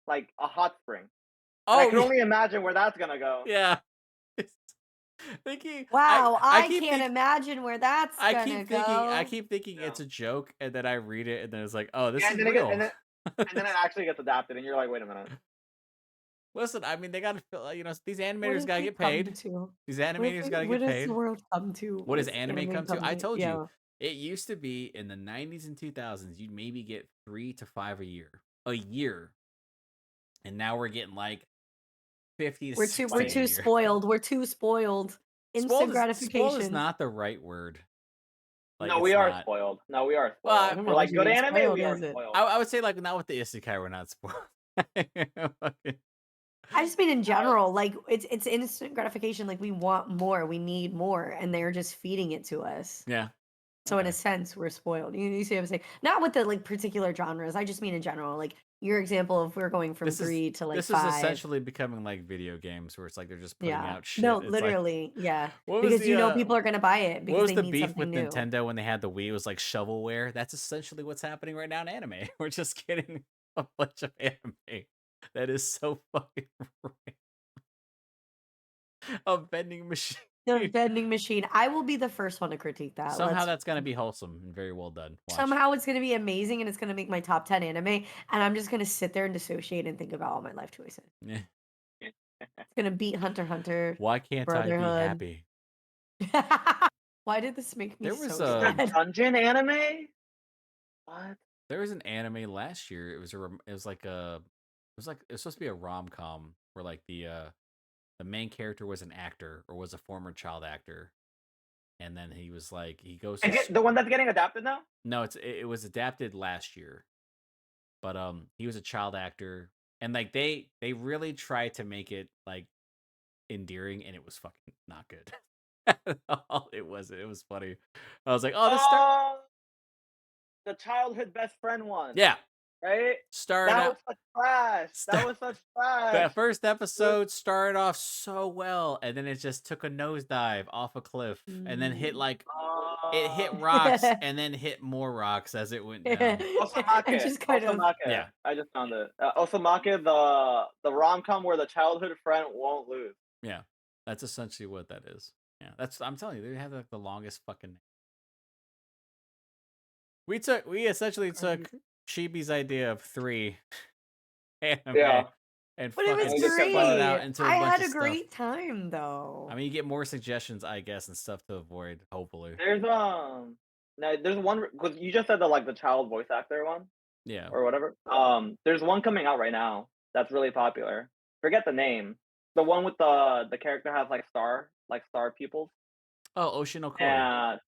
like a hot spring, and I Oh can yeah, only imagine where that's gonna go. yeah. Thinking, Wow, I I keep can't thinking. imagine where that's gonna I go. keep thinking Yeah. it's a joke, and then I read it, and then it's like, oh, this Yeah, is and then it gets, real. and then it actually gets adapted, and you're like, wait a minute. Listen, I mean, they gotta feel, these What animators have gotta we get come paid. to? These animators gotta What get does the paid. world come to? What What does does anime anime come to? come I to? told you, Yeah. it used to be in the 90s and 2000s, you'd maybe get 3 to 5 a year, and now we're getting like 50 to We're 60 a too year. spoiled. We're too spoiled. Instant Spoiled is gratification. not the right word. Like No, we it's are not. spoiled. No, we are Well, I spoiled. don't For know what like you good mean anime, spoiled, we are is it? spoiled. I would say like not with the isekai, we're not spoiled. I just mean in Uh, general, like it's instant gratification. Like we want more, we need more, and they're just feeding it to us. Yeah. So in a Okay. sense, we're spoiled. You see what I'm saying? Not with the like particular genres. I just mean in general. Like your example of we're going from This is 3 to like this is 5. essentially becoming like video games where it's like they're just putting Yeah. out No, shit. It's like literally. Yeah. what was Because the you know people are gonna buy it what because was they the need beef something with new. Nintendo when they had the Wii? It was like shovelware. That's essentially what's happening right now in anime. We're just getting a bunch of anime that is so fucking rare. A vending machine. The vending machine. I will be the first one to critique that. Somehow Let's that's gonna be wholesome and very well done. Watch. somehow it's gonna be amazing and it's gonna make my top 10 anime, and I'm just gonna sit there and dissociate and think about all my life choices. Yeah. It's gonna beat Hunter x Hunter, Why can't I be Brotherhood. happy? Why did this make me There was so the sad? dungeon anime? What? There was an anime last year. It was like it was supposed to be a rom-com where like the main character was an actor or was a former child actor, and then he was like he goes to The one that's getting adapted now? no, it was adapted last year, but he was a child actor, and like they really tried to make it like endearing, and it was fucking not good. It wasn't. It was funny. I was like, oh, this start. Oh, the childhood best friend one, Yeah, right? started That out. was such trash. That Start, was such trash. that first It was- episode started off so well, and then it just took a nosedive off a cliff, and then hit Mm. like it hit Oh, rocks, and then hit more rocks as it went down. And Osomake. just kind of Osomake. Yeah, I just found it. Osomake, the rom com where the childhood friend won't lose. yeah. That's essentially what that is. Yeah, that's. I'm telling you, they have like the longest fucking. We essentially took crazy. Chibi's idea of 3 anime Yeah, and But it fucking was and we just kept spun it going. out great. into a I bunch had of a stuff. great time I though. mean, you get more suggestions, I guess, and stuff to avoid. Hopefully, There's no, there's one because you just said the child voice actor one yeah. or whatever. There's one coming out right now that's really popular. Forget the name. The one with the character has star pupils. Oh, Oshinokoi. And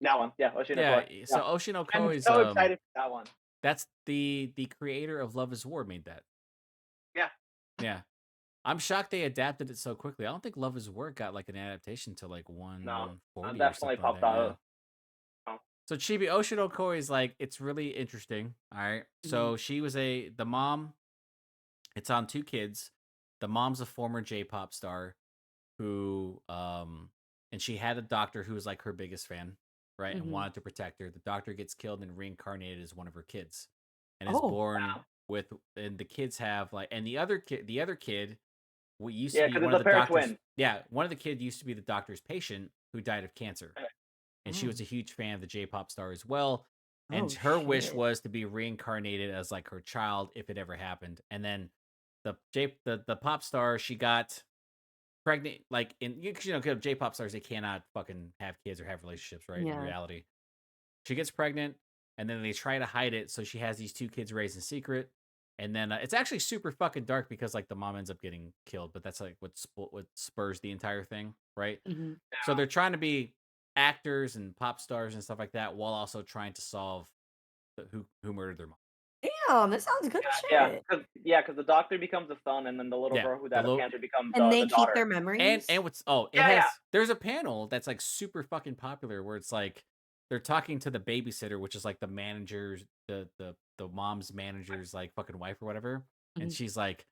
that one, yeah, Yeah. Oshinokoi. Yeah, So I'm Oshinokoi is so excited for that one. that's the creator of Love Is War made that. Yeah, Yeah. I'm shocked they adapted it so quickly. I don't think Love Is War got like an adaptation to like no, 140 or definitely something like popped that. Yeah. out. Oh, So Chibi Oshinokoi is like it's really interesting. All right. Mhm. So she was the mom. It's on 2 kids. The mom's a former J-pop star who and she had a doctor who was like her biggest fan, right? And Mhm. wanted to protect her. The doctor gets killed and reincarnated as one of her kids and is Oh, born with and the kids have like and the other kid what used to yeah, be because one it's of a the pair of doctor's twins. yeah, one of the kids used to be the doctor's patient who died of cancer. Right. And she oh, was a huge fan of the J-pop star as well. And oh her wish shit. was to be reincarnated as like her child if it ever happened. And then the pop star, she got pregnant like in J-pop stars they cannot fucking have kids or have relationships, right? In Yeah. reality. She gets pregnant and then they try to hide it, so she has these 2 kids raised in secret. And then it's actually super fucking dark because like the mom ends up getting killed, but that's like what spurs the entire thing, right? Mhm. So they're trying to be actors and pop stars and stuff like that while also trying to solve who murdered their mom. Damn, that sounds good Yeah, shit. because the doctor becomes the son, and then the little Yeah, girl who the died of low cancer becomes And the they keep daughter. their memories? and what's it Yeah, yeah. has there's a panel that's like super fucking popular where it's like they're talking to the babysitter, which is like the manager's the mom's manager's like fucking wife or whatever, and Mhm. she's like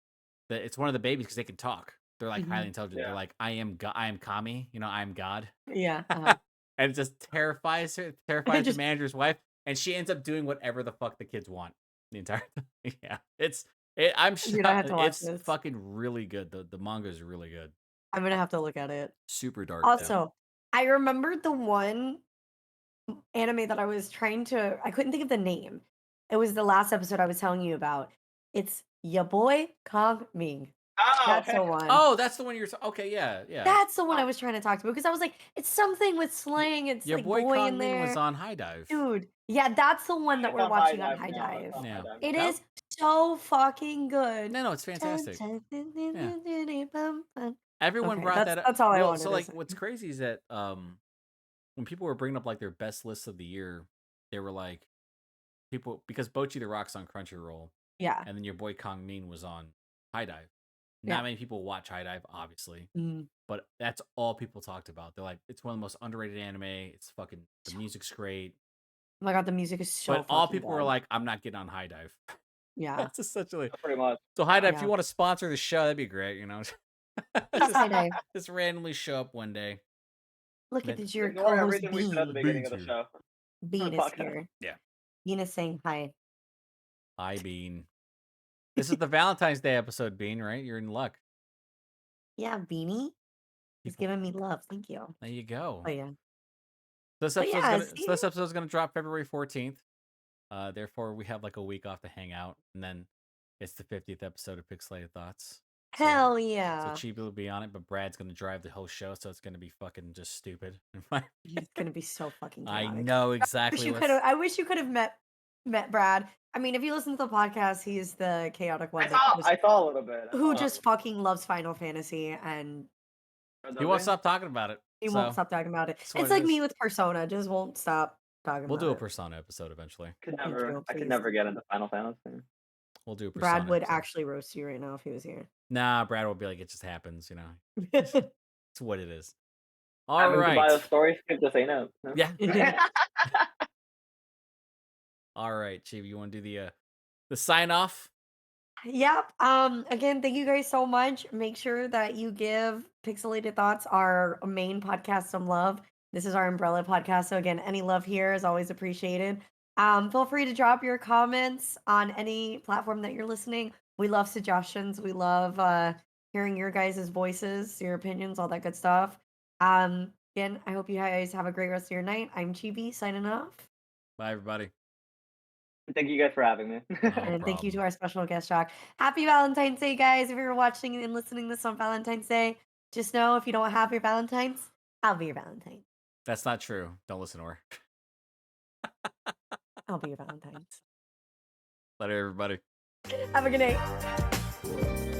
it's one of the babies because they can talk. They're like highly Mhm. intelligent. They're Yeah. like I am Kami, I am God. Yeah. And it just terrifies the Just manager's wife, and she ends up doing whatever the fuck the kids want the entire time. Yeah, I'm dude, I have to watch it's this. fucking really good. The manga is really good, I'm gonna have to look at it. super dark too. Also, I remembered the one anime that I couldn't think of the name. It was the last episode I was telling you about. It's Ya Boy Kong Ming. Oh, That's okay. the one. Oh, that's the one okay, yeah, yeah. That's the one I Oh, was trying to talk to because I was like, it's something with Y- slang. It's Your like boy boy Kong in Ming was there. on High Dive. Dude. Yeah, that's the one that it's we're on High watching on Dive High now. It's Dive. on High Yeah. Dive. It That is so fucking good. no, it's fantastic. Yeah. Okay, Everyone brought that up. that's all I Well, wanted so to like say. what's crazy is that when people were bringing up like their best lists of the year, they were like people because Bochi the Rock's on Crunchyroll, Yeah, and then your boy Kong Min was on High Dive. yeah. Not many people watch High Dive, obviously, Mm. but that's all people talked about. They're like, it's one of the most underrated anime. It's fucking the music's great, Oh my god, the music is so but all fucking people were good. like, I'm not getting on High Dive. Yeah, That's essentially Pretty much. so. High Dive, if yeah. you want to sponsor the show, that'd be great. Thanks, just High Dive. just randomly show up one day. Look And at then, this, your Ignore co-host everything we said at the Bean. beginning Bean's of the here. show. Bean is Podcast. here. Yeah, Bean is saying hi. hi Bean. This is the Valentine's Day episode, Bean. Right? You're in luck. Yeah, Beanie. He's People, giving me love. Thank you. there you go. Oh yeah. This But episode's yeah, gonna see? so this episode's gonna drop February 14th. Therefore, we have like a week off to hang out, and then it's the 50th episode of Pixelated Thoughts. So Hell so yeah. Chibi will be on it, but Brad's gonna drive the whole show, so it's gonna be fucking just stupid. He's gonna be so fucking I chaotic. know Wish exactly you could what's. have I wish you could have met Brad. I mean, if you listen to the podcast, he's the chaotic one I saw a little bit. I who saw just fucking loves Final Fantasy and He won't stop talking about it. he won't So stop talking about it. that's what It's it like is. me with Persona, just won't stop talking We'll about do a it. Persona episode eventually. Thank you, I could please. never get into Final Fantasy. We'll do a Persona Brad would episode. actually roast you right now if he was here. Nah, Brad will be like, it just happens, It's what it is. All Having to buy right. a story skip to say no. No? Yeah. All right, Chibi, you want to do the sign off? Yep. Again, thank you guys so much. Make sure that you give Pixelated Thoughts, our main podcast, some love. This is our umbrella podcast. So again, any love here is always appreciated. Feel free to drop your comments on any platform that you're listening. We love suggestions. We love hearing your guys' voices, your opinions, all that good stuff. Again, I hope you guys have a great rest of your night. I'm Chibi signing off. Bye, everybody. Thank you guys for having me. No And thank you to problem. our special guest, Jacq. Happy Valentine's Day, guys. If you're watching and listening to this on Valentine's Day, just know if you don't have your Valentine's, I'll be your Valentine. That's not true. Don't listen to her. I'll be your Valentine's. Later, everybody. Have a good night.